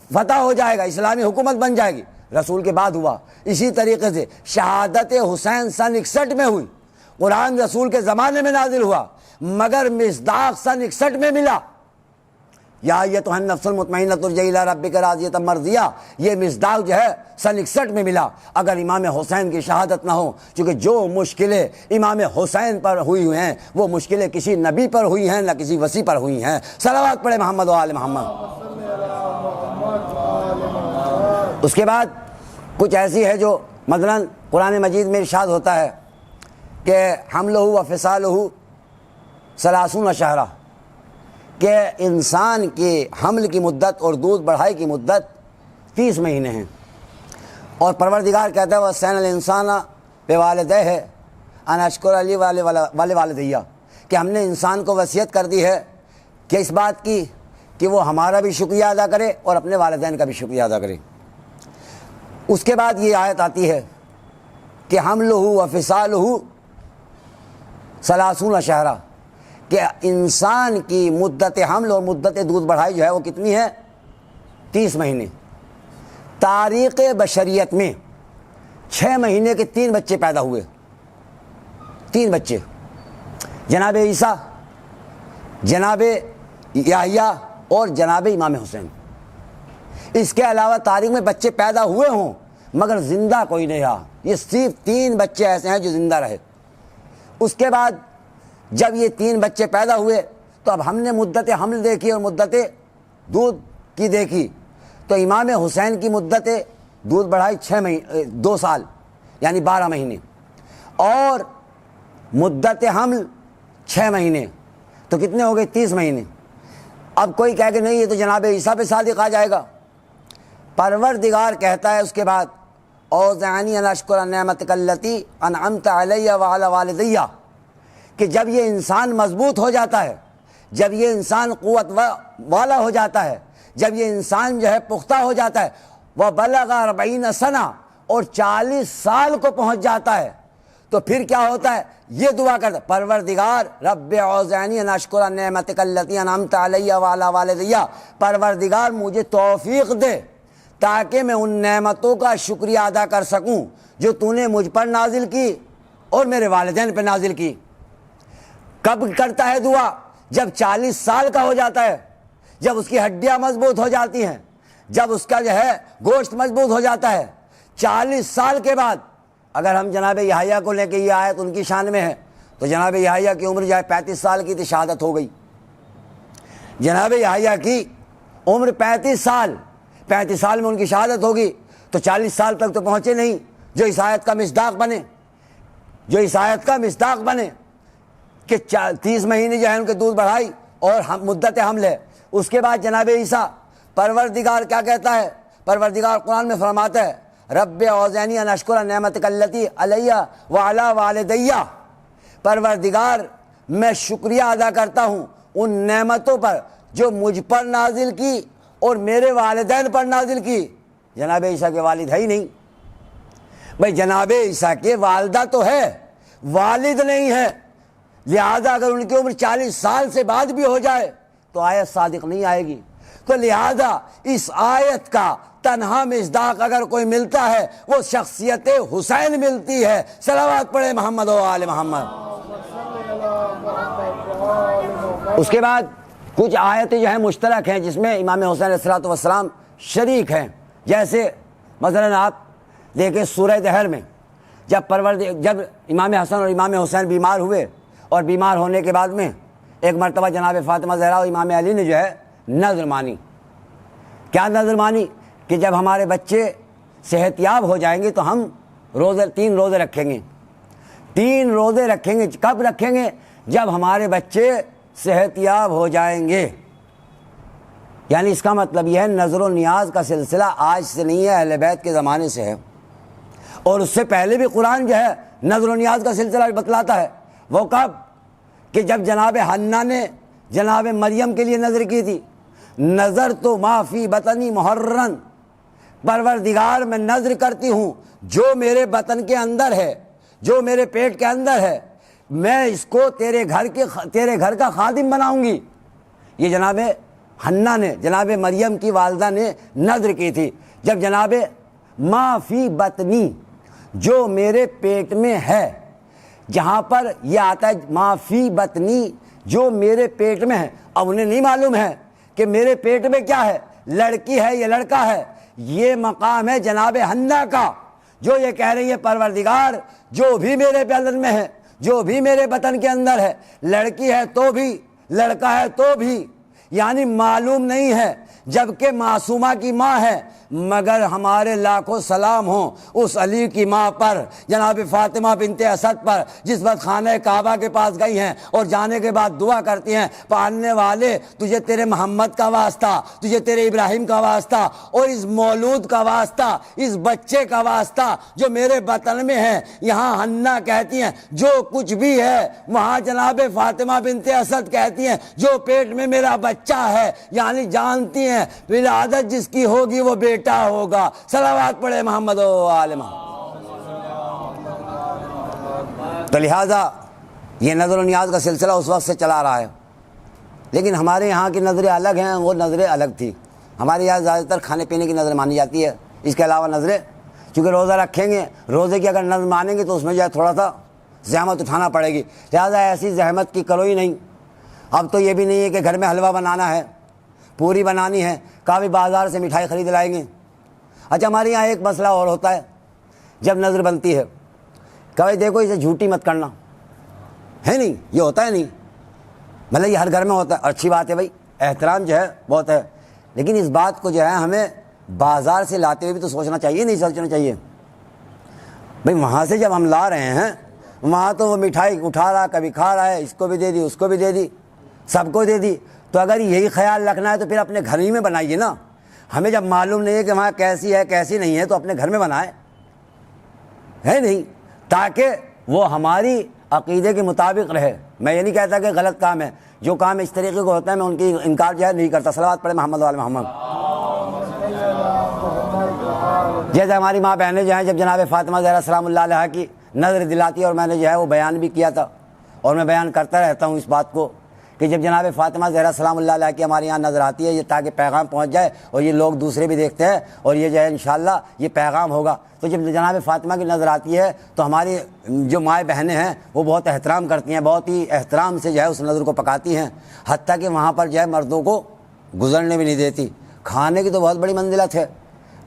فتح ہو جائے گا، اسلامی حکومت بن جائے گی، رسول کے بعد ہوا۔ اسی طریقے سے شہادت حسین سن 61 میں ہوئی، قرآن رسول کے زمانے میں نازل ہوا مگر مصداق سن 61 میں ملا۔ یا ایتھا النفس المطمئنہ ارجعی الی ربک راضیۃ مرضیہ، یہ مصداق جو ہے سن 61 میں ملا۔ اگر امام حسین کی شہادت نہ ہو، چونکہ جو مشکلیں امام حسین پر ہوئی ہیں وہ مشکلیں کسی نبی پر ہوئی ہیں نہ کسی وصی پر ہوئی ہیں۔ صلوات پڑھے محمد و آل محمد۔ اس کے بعد کچھ ایسی ہے جو مثلا قرآن مجید میں ارشاد ہوتا ہے کہ حملہ و فصالہ 30 شہرا، کہ انسان کے حمل کی مدت اور دودھ بڑھائی کی مدت 30 مہینے ہیں، اور پروردگار کہتا ہے وَوَصَّيْنَا الْإِنسَانَ بِوَالِدَيْهِ أَنْ أَشْكُرَ لِي وَلِوَالِدَيَّ، کہ ہم نے انسان کو وصیت کر دی ہے کہ اس بات کی کہ وہ ہمارا بھی شکریہ ادا کرے اور اپنے والدین کا بھی شکریہ ادا کرے۔ اس کے بعد یہ آیت آتی ہے کہ حملہ و فصالہ ثلاثون شہرا، کہ انسان کی مدت حمل اور مدت دودھ بڑھائی جو ہے وہ کتنی ہے؟ 30 مہینے۔ تاریخ بشریت میں 6 مہینے کے 3 بچے پیدا ہوئے، 3 بچے، جناب عیسیٰ، جناب یحییٰ اور جناب امام حسین۔ اس کے علاوہ تاریخ میں بچے پیدا ہوئے ہوں مگر زندہ کوئی نہیں رہا، یہ صرف 3 بچے ایسے ہیں جو زندہ رہے۔ اس کے بعد جب یہ 3 بچے پیدا ہوئے تو اب ہم نے مدت حمل دیکھی اور مدت دودھ کی دیکھی، تو امام حسین کی مدت دودھ بڑھائی 2 سال یعنی 12 مہینے، اور مدت حمل 6 مہینے، تو کتنے ہو گئے؟ 30 مہینے۔ اب کوئی کہے کہ نہیں یہ تو جناب عیسیٰ پہ صادق آ جائے گا۔ پروردگار کہتا ہے اس کے بعد اوزعنی ان اشکر نعمتک التی انعمت علی وعلی والدی، کہ جب یہ انسان مضبوط ہو جاتا ہے، جب یہ انسان قوت والا ہو جاتا ہے، جب یہ انسان جو ہے پختہ ہو جاتا ہے، وہ بلغ 40 سنہ اور 40 سال کو پہنچ جاتا ہے، تو پھر کیا ہوتا ہے؟ یہ دعا کرتا ہے پروردگار رب اوزعنی ان اشکر نعمتک التی انعمت علی وعلی والدی، پروردگار مجھے توفیق دے تاکہ میں ان نعمتوں کا شکریہ ادا کر سکوں جو تو نے مجھ پر نازل کی اور میرے والدین پہ نازل کی۔ کب کرتا ہے دعا؟ جب 40 سال کا ہو جاتا ہے، جب اس کی ہڈیاں مضبوط ہو جاتی ہیں، جب اس کا جو ہے گوشت مضبوط ہو جاتا ہے۔ 40 سال کے بعد اگر ہم جناب یحییٰ کو لیں کہ یہ آیت ان کی شان میں ہے، تو جناب یحییٰ کی عمر جو ہے 35 سال کی تھی، شہادت ہو گئی۔ جناب یحییٰ کی عمر 35 سال، 35 سال میں ان کی شہادت ہوگی، تو 40 سال تک تو پہنچے نہیں جو اس آیت کا مصداق بنے، جو اس آیت کا مصداق بنے کہ 30 مہینے جو ہے ان کے دودھ بڑھائی اور مدت حمل ہے۔ اس کے بعد جناب عیسیٰ، پروردگار کیا کہتا ہے؟ پروردگار قرآن میں فرماتا ہے رب اوزعنی ان اشکر نعمتک التی علی وعلی والدی، پروردگار میں شکریہ ادا کرتا ہوں ان نعمتوں پر جو مجھ پر نازل کی اور میرے والدین پر نازل کی۔ جناب عیسیٰ کے والد ہے ہی نہیں بھائی، جناب عیسیٰ کے والدہ تو ہے، والد نہیں ہے، لہذا اگر ان کی عمر 40 سال سے بعد بھی ہو جائے تو آیت صادق نہیں آئے گی۔ تو لہذا اس آیت کا تنہا مصداق اگر کوئی ملتا ہے وہ شخصیت حسین ملتی ہے۔ صلوات پڑھے محمد و آل محمد۔ اس کے بعد کچھ آیتیں جو ہیں مشترک ہیں جس میں امام حسین علیہ الصلوۃ والسلام شریک ہیں، جیسے مثلا آپ دیکھیں سورہ دہر میں جب امام حسن اور امام حسین بیمار ہوئے، اور بیمار ہونے کے بعد میں ایک مرتبہ جناب فاطمہ زہرا اور امام علی نے جو ہے نذر مانی۔ کیا نذر مانی؟ کہ جب ہمارے بچے صحت یاب ہو جائیں گے تو ہم 3 روزے رکھیں گے۔ 3 روزے رکھیں گے۔ کب رکھیں گے؟ جب ہمارے بچے صحت یاب ہو جائیں گے۔ یعنی اس کا مطلب یہ ہے نذر و نیاز کا سلسلہ آج سے نہیں ہے، اہل بیت کے زمانے سے ہے، اور اس سے پہلے بھی قرآن جو ہے نذر و نیاز کا سلسلہ بتلاتا ہے۔ وہ کب؟ کہ جب جناب حنہ نے جناب مریم کے لیے نذر کی تھی، نظر تو ما فی بطنی محرن، پروردگار میں نذر کرتی ہوں جو میرے بطن کے اندر ہے، جو میرے پیٹ کے اندر ہے، میں اس کو تیرے گھر کا خادم بناؤں گی۔ یہ جناب حنہ نے، جناب مریم کی والدہ نے نذر کی تھی۔ جب جناب ما فی بطنی، جو میرے پیٹ میں ہے، جہاں پر یہ آتا ہے ما فی بطنی، جو میرے پیٹ میں ہے، اب انہیں نہیں معلوم ہے کہ میرے پیٹ میں کیا ہے، لڑکی ہے یا لڑکا ہے۔ یہ مقام ہے جناب حنہ کا، جو یہ کہہ رہی ہے پروردگار جو بھی میرے بدن میں ہے، جو بھی میرے بطن کے اندر ہے، لڑکی ہے تو بھی، لڑکا ہے تو بھی، یعنی معلوم نہیں ہے جبکہ معصومہ کی ماں ہے، مگر ہمارے لاکھوں سلام ہوں اس علی کی ماں پر، جناب فاطمہ بنت اسد پر، جس وقت خانہ کعبہ کے پاس گئی ہیں اور جانے کے بعد دعا کرتی ہیں، پالنے والے تجھے تیرے محمد کا واسطہ، تجھے تیرے ابراہیم کا واسطہ اور اس مولود کا واسطہ، اس بچے کا واسطہ جو میرے بطن میں ہے۔ یہاں حنا کہتی ہیں جو کچھ بھی ہے، وہاں جناب فاطمہ بنت اسد کہتی ہیں جو پیٹ میں میرا بچہ ہے، یعنی جانتی ہیں ولادت جس کی ہوگی وہ بیٹا ہوگا۔ صلوات پڑھے محمد و آل محمد۔ تو لہٰذا یہ نظر و نیاز کا سلسلہ اس وقت سے چلا رہا ہے، لیکن ہمارے یہاں کی نظریں الگ ہیں، وہ نظریں الگ تھی۔ ہمارے یہاں زیادہ تر کھانے پینے کی نظر مانی جاتی ہے، اس کے علاوہ نظریں چونکہ روزہ رکھیں گے، روزے کی اگر نظر مانیں گے تو اس میں جو ہے تھوڑا سا زحمت اٹھانا پڑے گی، لہٰذا ایسی زحمت کی کرو ہی نہیں۔ اب تو یہ بھی نہیں ہے کہ گھر میں حلوہ بنانا ہے، پوری بنانی ہے، کبھی بازار سے مٹھائی خرید لائیں گے۔ اچھا ہمارے یہاں ایک مسئلہ اور ہوتا ہے، جب نظر بنتی ہے کبھی دیکھو اسے جھوٹی مت کرنا ہے، نہیں یہ ہوتا ہے، نہیں مطلب یہ ہر گھر میں ہوتا ہے، اچھی بات ہے بھائی، احترام جو ہے بہت ہے، لیکن اس بات کو جو ہے ہمیں بازار سے لاتے ہوئے بھی تو سوچنا چاہیے، نہیں سوچنا چاہیے بھائی وہاں سے جب ہم لا رہے ہیں وہاں تو وہ مٹھائی اٹھا رہا، کبھی کھا رہا ہے، اس کو بھی دے دی، اس کو بھی دے دی، سب کو دے دی۔ تو اگر یہی خیال رکھنا ہے تو پھر اپنے گھر ہی میں بنائیے نا۔ ہمیں جب معلوم نہیں ہے کہ وہاں کیسی ہے کیسی نہیں ہے تو اپنے گھر میں بنائے، ہے نہیں، تاکہ وہ ہماری عقیدے کے مطابق رہے۔ میں یہ نہیں کہتا کہ غلط کام ہے، جو کام اس طریقے کو ہوتا ہے میں ان کی انکار جو ہے نہیں کرتا۔ صلوات پڑھے محمد وعلی محمد۔ جیسے ہماری ماں بہنیں جو ہیں جب جناب فاطمہ زہرا سلام اللہ علیہا کی نظر دلاتی ہے، اور میں نے جو ہے وہ بیان بھی کیا تھا اور میں بیان کرتا رہتا ہوں اس بات کو کہ جب جناب فاطمہ زہرا سلام اللہ علیہا کی ہمارے یہاں نظر آتی ہے یہ تاکہ پیغام پہنچ جائے اور یہ لوگ دوسرے بھی دیکھتے ہیں اور یہ جو ہے انشاءاللہ یہ پیغام ہوگا۔ تو جب جناب فاطمہ کی نظر آتی ہے تو ہماری جو مائیں بہنیں ہیں وہ بہت احترام کرتی ہیں، بہت ہی احترام سے جو ہے اس نظر کو پکاتی ہیں، حتیٰ کہ وہاں پر جو ہے مردوں کو گزرنے بھی نہیں دیتی۔ کھانے کی تو بہت بڑی منزلت ہے،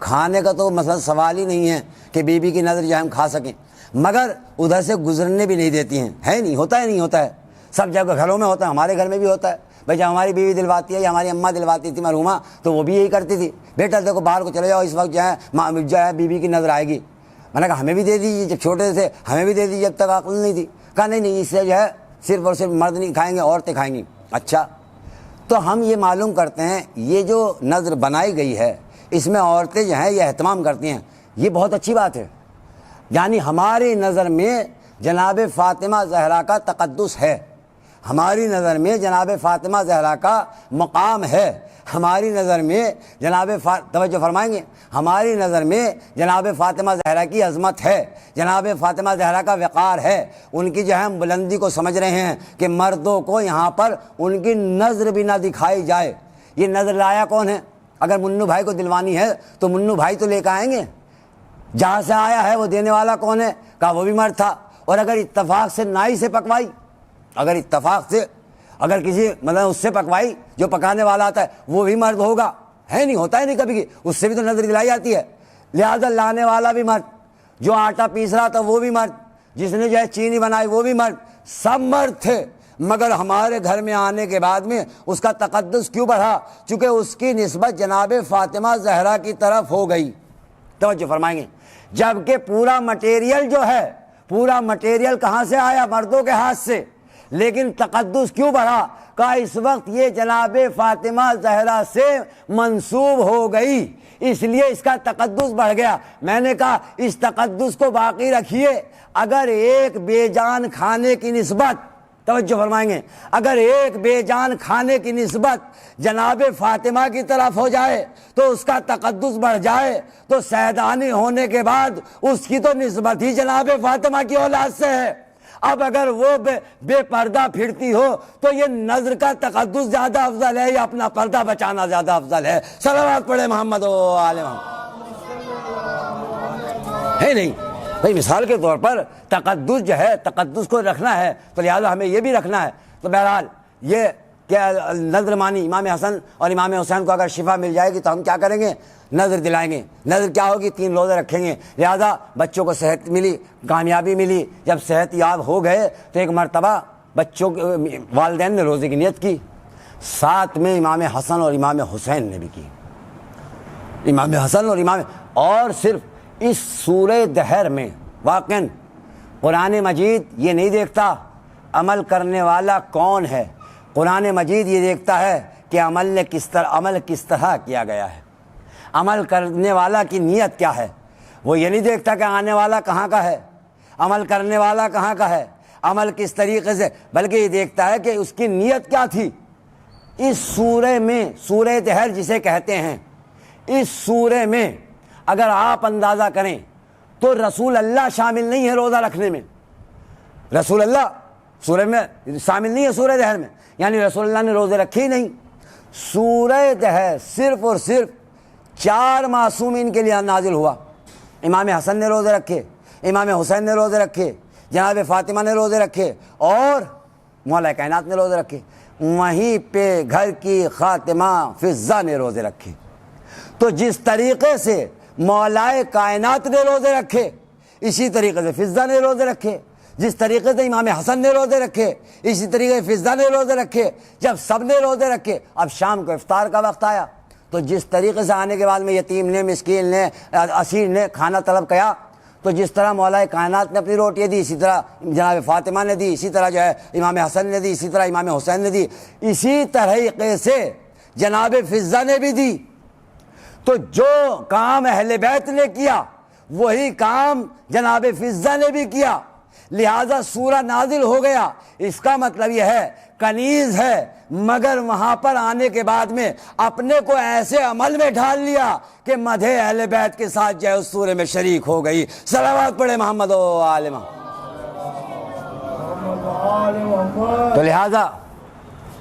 کھانے کا تو مثلا سوال ہی نہیں ہے کہ بیوی کی نظر جو ہے ہم کھا سکیں، مگر ادھر سے گزرنے بھی نہیں دیتی ہیں، ہے نہیں، ہوتا ہے نہیں ہوتا ہے، سب جگہ گھروں میں ہوتا ہے، ہمارے گھر میں بھی ہوتا ہے بھائی۔ جب ہماری بیوی دلواتی ہے یا ہماری اماں دلواتی تھی مرحومہ تو وہ بھی یہی کرتی تھی، بیٹا دیکھو باہر کو چلے جاؤ، اس وقت جو ہے بیوی کی نظر آئے گی۔ میں نے کہا ہمیں بھی دے دیجیے، جب چھوٹے تھے ہمیں بھی دے دیجیے، جب تک عقل نہیں تھی۔ کہا نہیں اس سے جو ہے صرف اور صرف مرد نہیں کھائیں گے، عورتیں کھائیں گی۔ اچھا تو ہم یہ معلوم کرتے ہیں یہ جو نظر بنائی گئی ہے اس میں عورتیں جو ہیں یہ اہتمام کرتی ہیں، یہ بہت اچھی بات ہے، یعنی ہماری نظر میں جناب فاطمہ زہرا کا تقدس ہے، ہماری نظر میں جناب فاطمہ زہرا کا مقام ہے، ہماری نظر میں جناب توجہ فرمائیں گے، ہماری نظر میں جناب فاطمہ زہرا کی عظمت ہے، جناب فاطمہ زہرا کا وقار ہے، ان کی جو ہے ہم بلندی کو سمجھ رہے ہیں کہ مردوں کو یہاں پر ان کی نظر بھی نہ دکھائی جائے۔ یہ نظر لایا کون ہے؟ اگر منو بھائی کو دلوانی ہے تو منو بھائی تو لے کے آئیں گے، جہاں سے آیا ہے وہ دینے والا کون ہے؟ کہا وہ بھی مرد تھا۔ اور اگر اتفاق سے نائی سے پکوائی، اگر اتفاق سے اگر کسی مطلب اس سے پکوائی جو پکانے والا آتا ہے وہ بھی مرد ہوگا، ہے نہیں، ہوتا ہے نہیں کبھی، اس سے بھی تو نظر دلائی جاتی ہے۔ لہذا لانے والا بھی مرد، جو آٹا پیس رہا تھا وہ بھی مرد، جس نے جو ہے چینی بنائی وہ بھی مرد، سب مرد تھے، مگر ہمارے گھر میں آنے کے بعد میں اس کا تقدس کیوں بڑھا؟ چونکہ اس کی نسبت جناب فاطمہ زہرا کی طرف ہو گئی۔ توجہ فرمائیں گے، جبکہ پورا مٹیریل جو ہے، پورا مٹیریل کہاں سے آیا؟ مردوں کے ہاتھ سے، لیکن تقدس کیوں بڑھا؟ کہ اس وقت یہ جناب فاطمہ زہرا سے منسوب ہو گئی، اس لیے اس کا تقدس بڑھ گیا۔ میں نے کہا اس تقدس کو باقی رکھیے، اگر ایک بے جان کھانے کی نسبت، توجہ فرمائیں گے، اگر ایک بے جان کھانے کی نسبت جناب فاطمہ کی طرف ہو جائے تو اس کا تقدس بڑھ جائے، تو سیدانی ہونے کے بعد اس کی تو نسبت ہی جناب فاطمہ کی اولاد سے ہے۔ اب اگر وہ بے پردہ پھرتی ہو تو یہ نظر کا تقدس زیادہ افضل ہے یا اپنا پردہ بچانا زیادہ افضل ہے؟ صلوات پڑھے محمد و آل محمد۔ ہے نہیں بھائی، مثال کے طور پر تقدس جو ہے، تقدس کو رکھنا ہے تو لہٰذا ہمیں یہ بھی رکھنا ہے۔ تو بہرحال یہ کیا نظر مانی، امام حسن اور امام حسین کو اگر شفا مل جائے گی تو ہم کیا کریں گے؟ نظر دلائیں گے۔ نظر کیا ہوگی؟ 3 روزے رکھیں گے، لہذا بچوں کو صحت ملی، کامیابی ملی۔ جب صحت یاب ہو گئے تو ایک مرتبہ بچوں کے والدین نے روزے کی نیت کی، ساتھ میں امام حسن اور امام حسین نے بھی کی. امام حسن اور اور صرف اس سورہ دہر میں واقعاً قرآن مجید یہ نہیں دیکھتا عمل کرنے والا کون ہے، قرآن مجید یہ دیکھتا ہے کہ عمل کس طرح کیا گیا ہے، عمل کرنے والا کی نیت کیا ہے. وہ یہ نہیں دیکھتا کہ آنے والا کہاں کا ہے، عمل کرنے والا کہاں کا ہے، عمل کس طریقے سے، بلکہ یہ دیکھتا ہے کہ اس کی نیت کیا تھی. اس سورہ میں، سورہ دہر جسے کہتے ہیں، اس سورہ میں اگر آپ اندازہ کریں تو رسول اللہ شامل نہیں ہے روزہ رکھنے میں. رسول اللہ سورہ میں شامل نہیں ہے سورہ دہر میں، یعنی رسول اللہ نے روزے رکھے ہی نہیں. سورہ دہر صرف اور صرف 4 معصومین کے لیے نازل ہوا. امام حسن نے روزے رکھے، امام حسین نے روزے رکھے، جناب فاطمہ نے روزے رکھے اور مولا کائنات نے روزے رکھے. وہیں پہ گھر کی خاتمہ فضہ نے روزے رکھے. تو جس طریقے سے مولا کائنات نے روزے رکھے اسی طریقے سے فضہ نے روزے رکھے، جس طریقے سے امام حسن نے روزے رکھے اسی طریقے سے فضہ نے روزے رکھے. جب سب نے روزے رکھے اب شام کو افطار کا وقت آیا تو جس طریقے سے آنے کے بعد میں یتیم نے، مسکین نے، اسیر نے کھانا طلب کیا، تو جس طرح مولا کائنات نے اپنی روٹیاں دی اسی طرح جناب فاطمہ نے دی، اسی طرح جو ہے امام حسن نے دی، اسی طرح امام حسین نے دی، اسی طریقے سے جناب فضہ نے بھی دی. تو جو کام اہل بیت نے کیا وہی کام جناب فضہ نے بھی کیا، لہذا سورہ نازل ہو گیا. اس کا مطلب یہ ہے کنیز ہے، مگر وہاں پر آنے کے بعد میں اپنے کو ایسے عمل میں ڈھال لیا کہ مدح اہل بیت کے ساتھ جو ہے اس سورے میں شریک ہو گئی. صلوات پڑھے محمد و آل محمد. تو لہذا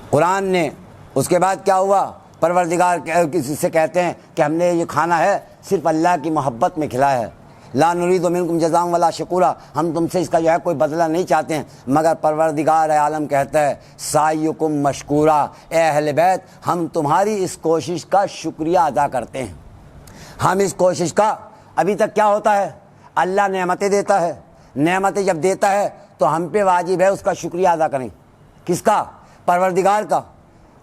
قرآن نے اس کے بعد کیا ہوا، پروردگار کسی سے کہتے ہیں کہ ہم نے یہ کھانا ہے صرف اللہ کی محبت میں کھلایا ہے، لا نرید منکم جزاء ولا شکورا، ہم تم سے اس کا جو ہے کوئی بدلہ نہیں چاہتے ہیں، مگر پروردگار عالم کہتا ہے سعیکم مشکورا، اے اہل بیت ہم تمہاری اس کوشش کا شکریہ ادا کرتے ہیں. ہم اس کوشش کا، ابھی تک کیا ہوتا ہے، اللہ نعمتیں دیتا ہے، نعمتیں جب دیتا ہے تو ہم پہ واجب ہے اس کا شکریہ ادا کریں. کس کا؟ پروردگار کا،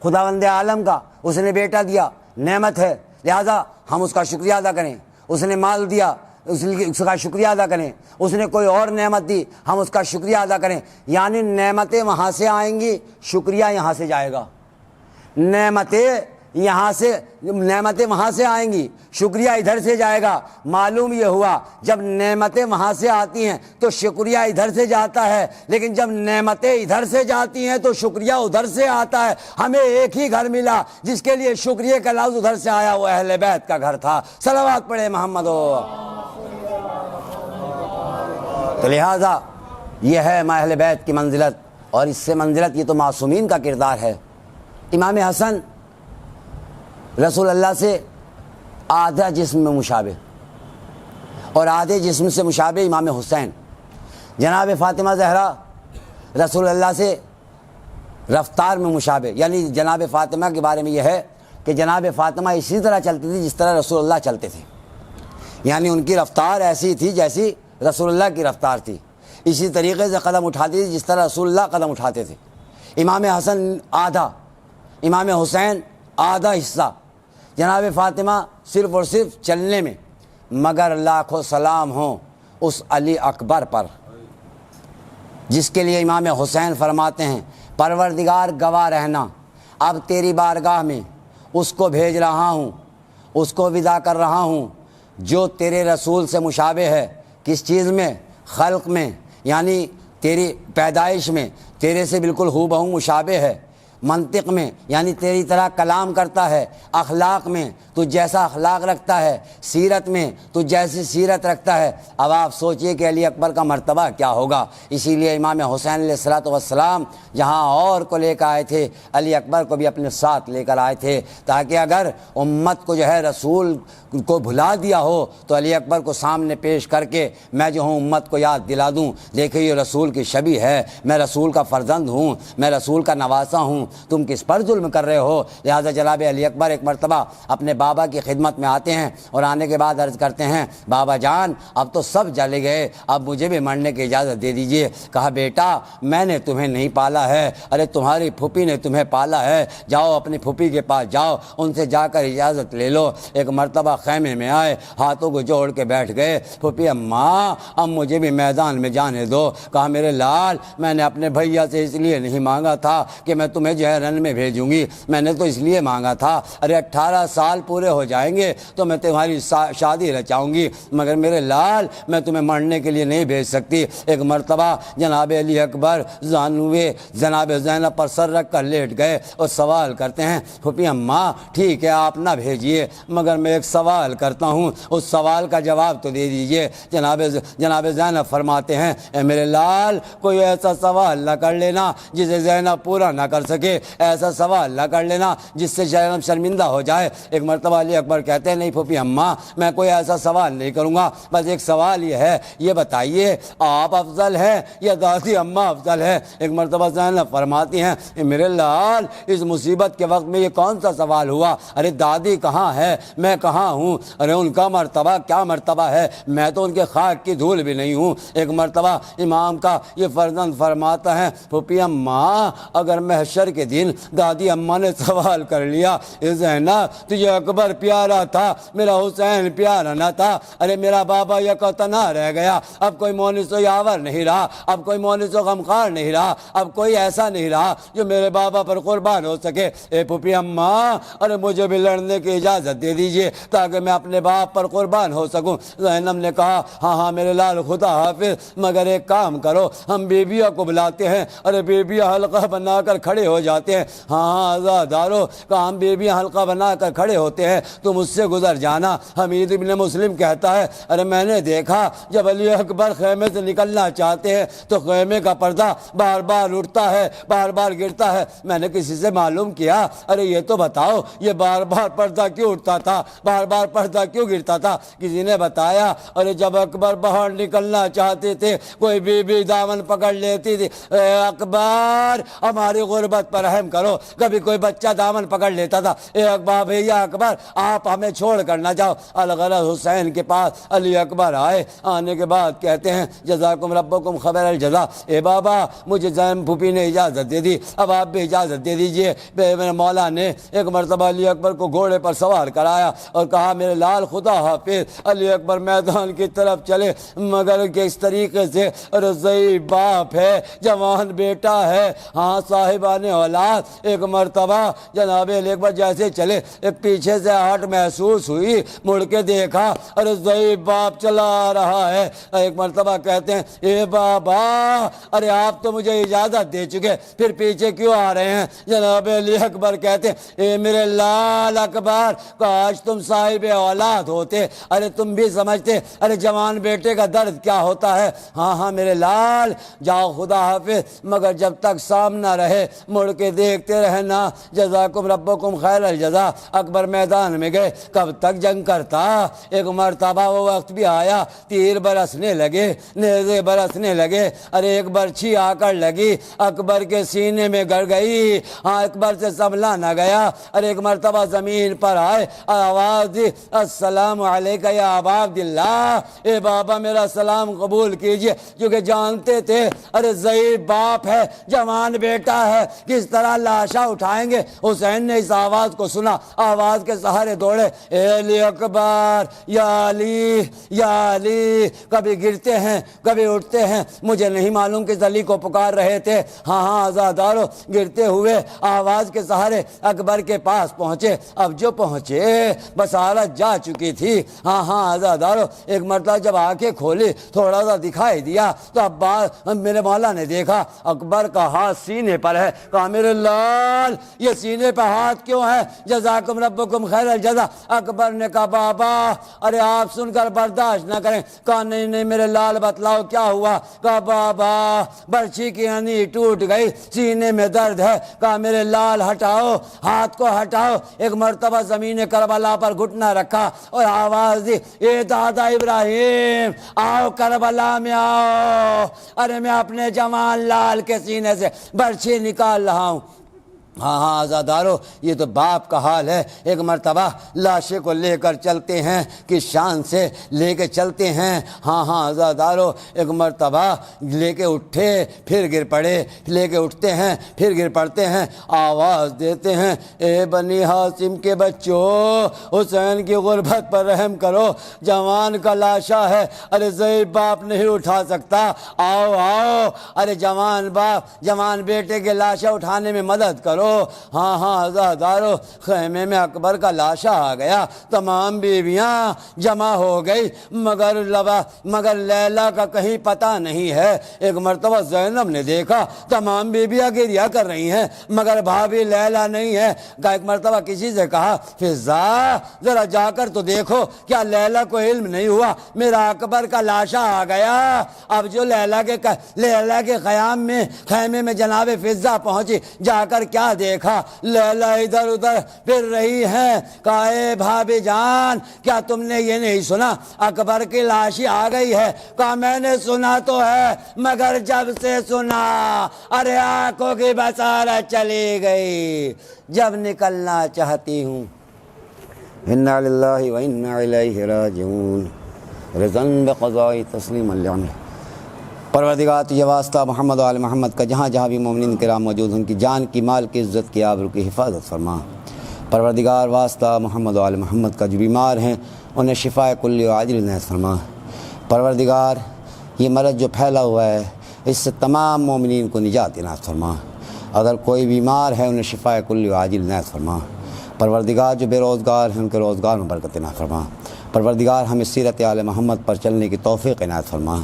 خداوند عالم کا. اس نے بیٹا دیا، نعمت ہے، لہذا ہم اس کا شکریہ ادا کریں. اس نے مال دیا، اس کا شکریہ ادا کریں. اس نے کوئی اور نعمت دی، ہم اس کا شکریہ ادا کریں. یعنی نعمتیں وہاں سے آئیں گی، شکریہ یہاں سے جائے گا. نعمتیں وہاں سے آئیں گی، شکریہ ادھر سے جائے گا. معلوم یہ ہوا جب نعمتیں وہاں سے آتی ہیں تو شکریہ ادھر سے جاتا ہے، لیکن جب نعمتیں ادھر سے جاتی ہیں تو شکریہ ادھر سے آتا ہے. ہمیں ایک ہی گھر ملا جس کے لیے شکریہ کا لفظ ادھر سے آیا، وہ اہل بیت کا گھر تھا. صلوات پڑھے محمد. تو لہذا یہ ہے اہل بیت کی منزلت، اور اس سے منزلت یہ تو معصومین کا کردار ہے. امام حسن رسول اللہ سے آدھا جسم میں مشابہ اور آدھے جسم سے مشابہ امام حسین. جناب فاطمہ زہرا رسول اللہ سے رفتار میں مشابہ، یعنی جناب فاطمہ کے بارے میں یہ ہے کہ جناب فاطمہ اسی طرح چلتی تھی جس طرح رسول اللہ چلتے تھے، یعنی ان کی رفتار ایسی تھی جیسی رسول اللہ کی رفتار تھی، اسی طریقے سے قدم اٹھاتی تھی جس طرح رسول اللہ قدم اٹھاتے تھے. امام حسن آدھا، امام حسین آدھا حصہ، جناب فاطمہ صرف اور صرف چلنے میں. مگر لاکھوں سلام ہوں اس علی اکبر پر جس کے لیے امام حسین فرماتے ہیں پروردگار گواہ رہنا، اب تیری بارگاہ میں اس کو بھیج رہا ہوں، اس کو ودا کر رہا ہوں جو تیرے رسول سے مشابہ ہے. کس چیز میں؟ خلق میں، یعنی تیری پیدائش میں تیرے سے بالکل ہو بہو مشابہ ہے. منطق میں یعنی تیری طرح کلام کرتا ہے. اخلاق میں تو جیسا اخلاق رکھتا ہے. سیرت میں تو جیسی سیرت رکھتا ہے. اب آپ سوچئے کہ علی اکبر کا مرتبہ کیا ہوگا. اسی لیے امام حسین علیہ الصلوۃ والسلام جہاں اور کو لے کر آئے تھے، علی اکبر کو بھی اپنے ساتھ لے کر آئے تھے، تاکہ اگر امت کو جو ہے رسول کو بھلا دیا ہو تو علی اکبر کو سامنے پیش کر کے میں جو ہوں امت کو یاد دلا دوں، دیکھیں یہ رسول کی شبیہ ہے، میں رسول کا فرزند ہوں، میں رسول کا نواسا ہوں. تم کس پر ظلم کر رہے ہو؟ لہٰذا جناب علی اکبر ایک مرتبہ اپنے بابا کی خدمت میں آتے ہیں اور آنے کے بعد عرض کرتے ہیں بابا جان اب تو سب چلے گئے، اب مجھے بھی مرنے کی اجازت دے دیجئے۔ کہا بیٹا میں نے تمہیں نہیں پالا ہے، ارے تمہاری پھوپھی نے تمہیں پالا ہے، جاؤ اپنی پھوپھی کے پاس جاؤ، ان سے جا کر اجازت لے لو۔ ایک مرتبہ خیمے میں آئے، ہاتھوں کو جوڑ کے بیٹھ گئے، پھوپھی اماں اب مجھے بھی میدان میں جانے دو۔ کہا میرے لال میں نے اپنے بھیا سے اس لیے نہیں مانگا تھا کہ میں تمہیں جو ہے رن میں بھیجوں گی، میں نے تو اس لیے مانگا تھا ارے 18 سال پورے ہو جائیں گے تو میں تمہاری شادی رچاؤں گی، مگر میرے لال میں تمہیں مرنے کے لیے نہیں بھیج سکتی۔ ایک مرتبہ جناب علی اکبر زانوے جناب زینب پر سر رکھ کر لیٹ گئے اور سوال کرتے ہیں پھوپھی اماں ٹھیک ہے آپ نہ بھیجیے، مگر میں ایک سوال کرتا ہوں، اس سوال کا جواب تو دے دیجئے۔ جناب زینب فرماتے ہیں اے میرے لال کوئی ایسا سوال نہ کر لینا جسے زینب پورا نہ کر سکے، ایسا سوال نہ کر لینا جس سے زینب شرمندہ ہو جائے۔ ایک مرتبہ علی اکبر کہتے ہیں نہیں پھوپھی اماں میں کوئی ایسا سوال نہیں کروں گا، بس ایک سوال یہ ہے یہ بتائیے آپ افضل ہیں یا دادی اماں افضل ہے؟ ایک مرتبہ زینب فرماتی ہیں میرے لال اس مصیبت کے وقت میں یہ کون سا سوال ہوا؟ ارے دادی کہاں ہے، میں کہاں ہوں، ارے ان کا مرتبہ کیا مرتبہ ہے، میں تو ان کے خاک کی دھول بھی نہیں ہوں۔ ایک مرتبہ امام کا یہ فرزند فرماتا ہے پھوپھی اماں اگر محشر کے دن دادی اماں نے سوال کر لیا زینب تجھے اکبر پیارا تھا میرا حسین پیارا نہ تھا، ارے میرا بابا یکتنا رہ گیا، اب کوئی مونس و یاور نہیں رہا، اب کوئی مونس و غمخوار نہیں رہا، اب کوئی ایسا نہیں رہا جو میرے بابا پر قربان ہو سکے۔ اے پھوپھی اماں ارے مجھے بھی لڑنے کی اجازت دے دیجئے تاکہ میں اپنے باپ پر قربان ہو سکوں۔ زینب نے کہا ہاں میرے لال خدا حافظ، مگر ایک کام کرو ہم بیبیوں کو بلاتے ہیں، ارے بیبیاں حلقہ بنا کر کھڑے ہو جاتے ہیں۔ ہاں آزادارو کہا ہم بیبیاں حلقہ بنا کر کھڑے ہوتے ہیں تم اس سے گزر جانا۔ حمید ابن مسلم کہتا ہے ارے میں نے دیکھا جب علی اکبر خیمے سے نکلنا چاہتے ہیں تو خیمے کا پردہ بار بار اٹھتا ہے بار بار گرتا ہے، میں نے کسی سے معلوم کیا ارے یہ تو بتاؤ یہ بار بار پردہ کیوں اٹھتا تھا، بار بار پردہ کیوں گرتا تھا؟ کسی نے بتایا ارے جب اکبر باہر نکلنا چاہتے تھے کوئی بیوی دامن پکڑ لیتی تھی، اے اکبر ہماری غربت پر رحم کرو، کبھی کوئی بچہ دامن پکڑ لیتا تھا، اے اکبر بھیا اکبر آپ ہمیں چھوڑ کر نہ جاؤ۔ الغرض حسین کے پاس علی اکبر آئے، آنے کے بعد کہتے ہیں جزاکم ربکم خیر الجزا، اے بابا مجھے زینب پھوپھی نے اجازت دے دی اب آپ بھی اجازت دے دیجئے۔ میرے مولا نے ایک مرتبہ علی اکبر کو گھوڑے پر سوار کرایا اور کہا میرے لال خدا حافظ۔ علی اکبر میدان کی طرف چلے مگر کس طریقے سے ضعیف باپ ہے، جوان بیٹا ہے، ہاں صاحبان اولاد۔ ایک مرتبہ جناب علی اکبر جیسے چلے ایک پیچھے سے ہٹ محسوس ہوئی، مڑ کے دیکھا ارے ضعیف باپ چلا رہا ہے۔ ایک مرتبہ کہتے ہیں اے بابا ارے آپ تو مجھے اجازت دے چکے پھر پیچھے کیوں آ رہے ہیں؟ جناب علی اکبر کہتے ہیں اے میرے لال اکبر کاش تم صاحب اولاد ہوتے، ارے تم بھی سمجھتے ارے جوان بیٹے کا درد کیا ہوتا ہے۔ ہاں میرے لال جاؤ خدا حافظ، مگر جب تک سامنا رہے مڑ کے دیکھتے رہنا، جزاکم ربکم خیر الجزا۔ اکبر میدان میں گئے، کب تک جنگ کرتا؟ ایک مرتبہ وہ وقت بھی آیا تیر برسنے لگے، نیزے برسنے لگے، ارے ایک برچھی آ کر لگی اکبر کے سینے میں گڑ گئی، ہاں اکبر سے سنبھلا نہ گیا۔ ارے ایک مرتبہ زمین پر آئے، آواز دی السلام علیکہ یا ابا عبداللہ، اے بابا میرا سلام قبول کیجئے، کیونکہ جانتے تھے ارے ضعیف باپ ہے، جوان بیٹا ہے، کس طرح لاشا اٹھائیں گے۔ حسین نے اس آواز کو سنا، آواز کے سہارے دوڑے، اے علی اکبر یا علی یا علی، کبھی گرتے ہیں کبھی اٹھتے ہیں، مجھے نہیں معلوم کس علی کو پکار رہے تھے۔ ہاں آزادارو گرتے ہوئے آواز کے سہارے اکبر کے پاس پہنچے، اب جو پہنچے بس حالت جا چکی تھی۔ ہاں آزادارو ایک مرتبہ جب آنکھیں کھولی تھوڑا سا دکھائی دیا تو اب میرے مولا نے دیکھا اکبر کا ہاتھ سینے پر ہے، کہا میرے لال یہ سینے پہ ہاتھ کیوں ہے؟ جزاکم ربکم خیر الجزا۔ اکبر نے کہا بابا ارے آپ سن کر برداشت نہ کریں۔ کہا نہیں میرے لال بتلاؤ کیا ہوا؟ کہا بابا برچھی کی ہنی ٹوٹ گئی، سینے میں درد ہے۔ کہا میرے لال ہٹاؤ ہاتھ کو ہٹاؤ۔ ایک مرتبہ زمین کربلا پر گھٹنا رکھا اور آواز دی اے دادا ابراہیم آؤ کربلا میں آؤ، ارے میں اپنے جوان لال کے سینے سے برچھی نکال رہا ہوں۔ ہاں ہاں آزادارو، یہ تو باپ کا حال ہے، ایک مرتبہ لاشے کو لے کر چلتے ہیں، کس شان سے لے کے چلتے ہیں۔ ہاں ہاں آزادارو، ایک مرتبہ لے کے اٹھے پھر گر پڑے، لے کے اٹھتے ہیں پھر گر پڑتے ہیں، آواز دیتے ہیں اے بنی ہاشم کے بچوں، حسین کی غربت پر رحم کرو، جوان کا لاشا ہے، ارے ضعیف باپ نہیں اٹھا سکتا، آؤ آؤ، ارے جوان باپ جوان بیٹے کے لاشا اٹھانے میں مدد کرو۔ ہاں ہاں عزادارو، خیمے میں اکبر کا لاشا آ گیا، تمام بیویاں جمع ہو گئی، مگر لیلا کا کہیں پتہ نہیں ہے۔ ایک مرتبہ زینب نے دیکھا تمام بیویاں گریہ کر رہی ہیں مگر بھابھی لیلا نہیں ہے۔ ایک مرتبہ کسی سے کہا فضا ذرا جا کر تو دیکھو کیا لیلا کو علم نہیں ہوا میرا اکبر کا لاشا آ گیا۔ اب جو لیلا کے خیمے میں جناب فضا پہنچی، جا کر کیا دیکھا، لیلا ادھر ادھر پھر رہی ہے۔ کہا اے بھابھی جان کیا تم نے یہ نہیں سنا اکبر کی لاشی آ گئی ہے؟ کہا میں نے سنا تو ہے مگر جب سے سنا ارے آنکھوں کی بصارت چلی گئی، جب نکلنا چاہتی ہوں انا للہ و انا الیہ راجعون، رضن بقضاء تسلیم العمل۔ پروردگار تجھے واسطہ محمد و آل محمد کا، جہاں جہاں بھی مومنین کرام موجود، ان کی جان کی، مال کی، عزت کی، آبرو کی حفاظت فرما۔ پروردگار واسطہ محمد و آل محمد کا، جو بیمار ہیں انہیں شفاء کلی و عاجل عنایت فرما۔ پروردگار یہ مرض جو پھیلا ہوا ہے اس سے تمام مومنین کو نجات عنایت فرما، اگر کوئی بیمار ہے انہیں شفاء کلی و عاجل عنایت فرما۔ پروردگار جو بے روزگار ہیں ان کے روزگار میں برکت عنایت فرما۔ پروردگار ہمیں سیرت آل محمد پر چلنے کی توفیق عنایت فرما۔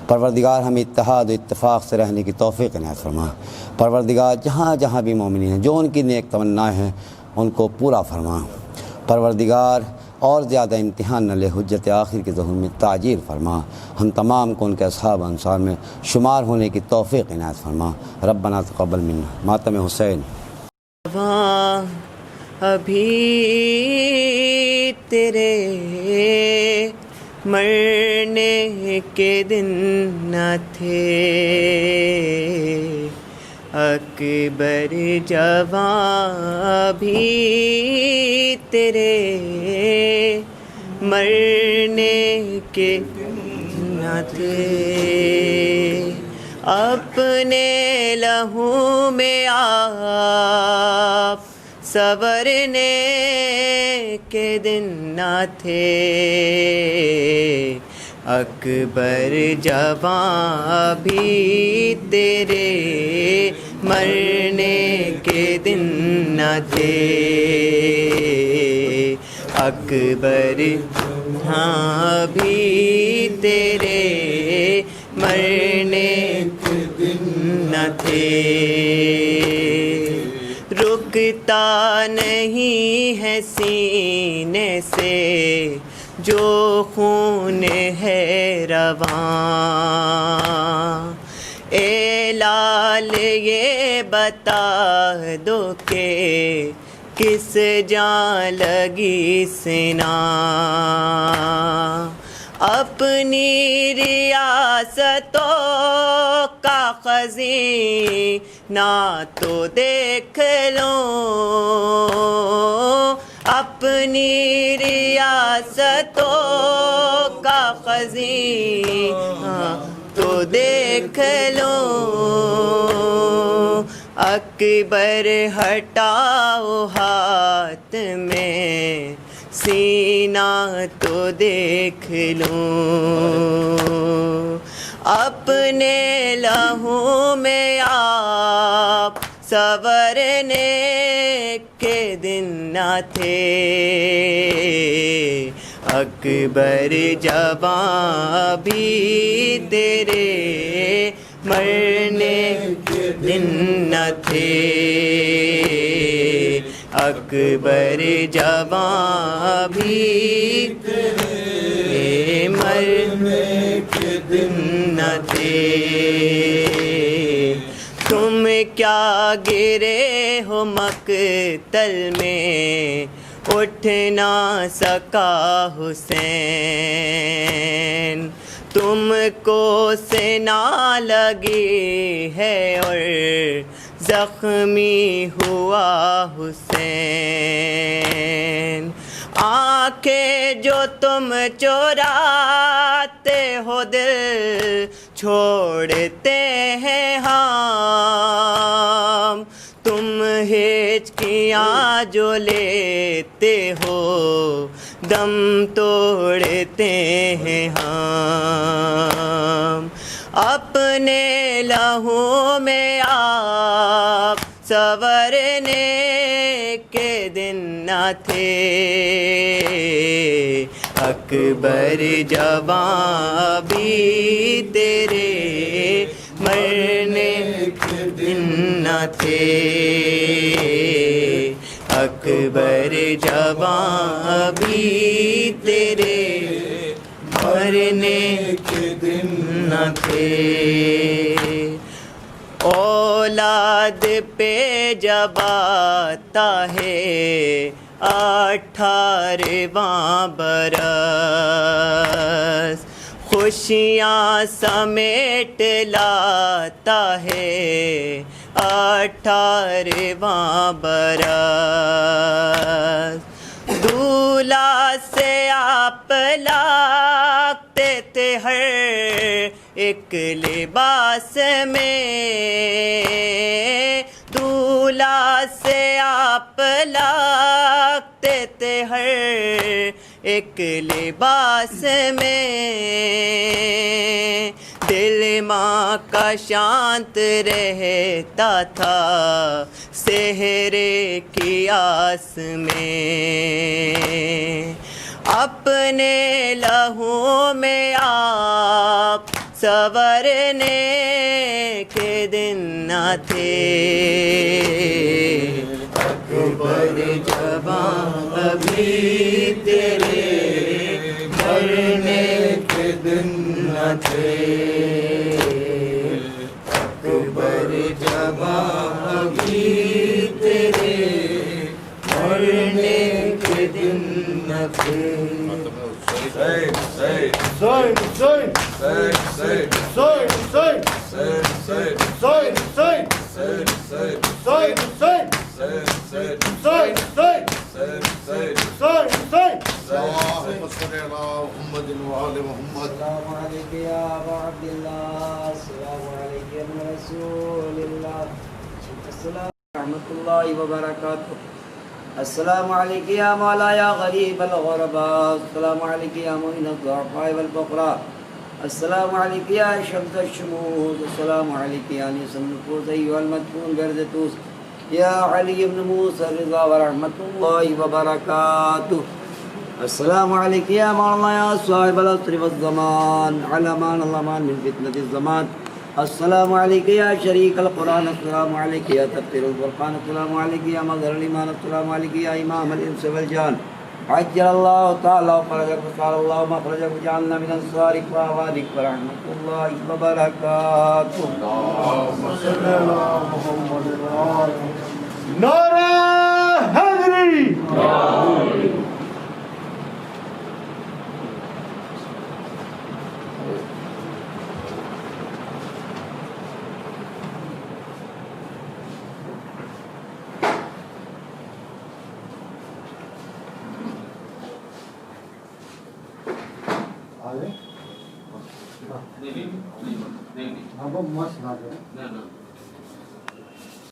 پروردگار ہمیں اتحاد و اتفاق سے رہنے کی توفیق عنایت فرما۔ پروردگار جہاں جہاں بھی مومنین ہیں جو ان کی نیک تمنائیں ہیں ان کو پورا فرما۔ پروردگار اور زیادہ امتحان نہ لے، حجت آخر کے ظہور میں تعجیل فرما، ہم تمام کو ان کے اصحاب انصار میں شمار ہونے کی توفیق عنایت فرما۔ ربنا تقبل منا۔ ماتم حسین۔
ابھی تیرے مرنے کے دن نہ تھے، اکبر جواں بھی تیرے مرنے کے نہ تھے، اپنے لہو میں آپ سنورنے کے دن نہ تھے، اکبر جواں بھی تیرے مرنے کے دن نہ تھے، اکبر ہاں بھی تیرے مرنے کے دن نہ تھے، رکتا نہیں ہے سینے سے جو خون ہے رواں، اے لال یہ بتا دو کہ کس جان لگی سنا، اپنی ریاستوں کا خزینہ تو دیکھ لو، اپنی ریاستوں کا خزینہ تو دیکھ لو، اکبر ہٹاؤ ہاتھ میں سینہ تو دیکھ لوں، اپنے لہو میں آپ سنورنے کے دن نہ تھے، اکبر جواں بھی تیرے مرنے کے دن نہ تھے، اکبر جواں بھی تیرے مرنے کے دن نہ تھے، تم کیا گرے ہو مقتل میں اٹھ نہ سکا حسین، تم کو سنا لگی ہے اور زخمی ہوا حسین آنکھیں جو تم چوراتے ہو دل چھوڑتے ہیں ہم تم ہچکیاں جو لیتے ہو دم توڑتے ہیں ہم اپنے لہو میں آپ سنورنے کے دن نہ تھے اکبر جوان بھی تیرے مرنے کے دن نہ تھے اکبر جوان بھی تیرے مرنے کے دن نہ تھے اولاد پہ جب آتا ہے 18واں برس خوشیاں سمیٹ لاتا ہے 18واں برس دولہا سے آپ لاتے تھے ہر ایک لباس میں دولہا سے آپ لاتے تھے ہر ایک لباس میں دل ماں کا شانت رہتا تھا سحرے کی آس میں اپنے لہو میں آپ سنورنے کے دن نہ تھے اکبر جوان ابھی تیرے مرنے کے دن نہ تھے اکبر جوان ابھی تیرے مرنے کے دن نہ تھے
السلام علیکم یا ابا عبداللہ السلام علیکم رسول اللہ السلام ورحمۃ اللہ وبرکاتہ السلام علیکم یا مولا یا غریب الغرباء السلام علیکم یا معین الضعفاء والفقراء السلام علیکم یا شمس الشموس السلام علیکم یا انیس النفوس ایها المدفون برزتوس یا علی بن موسى الرضا ورحمۃ اللہ وبرکاتہ السلام علیکم یا مولانا یا صاحب العصر والزمان علمان اللہمان من فتنة الزمان السلام علیکم یا شریک القرآن السلام علیکم یا تفسیر الفرقان السلام علیکم یا مظہر الایمان السلام علیکم یا امام الانس والجان عجل اللہ تعالی وفرجک وصال اللہ مخرجک وجعلنا من انصارک وآوادک ورحمۃ اللہ وبرکاتہ
اللهم صل على محمد وعلى نعرہ حیدری
نہیں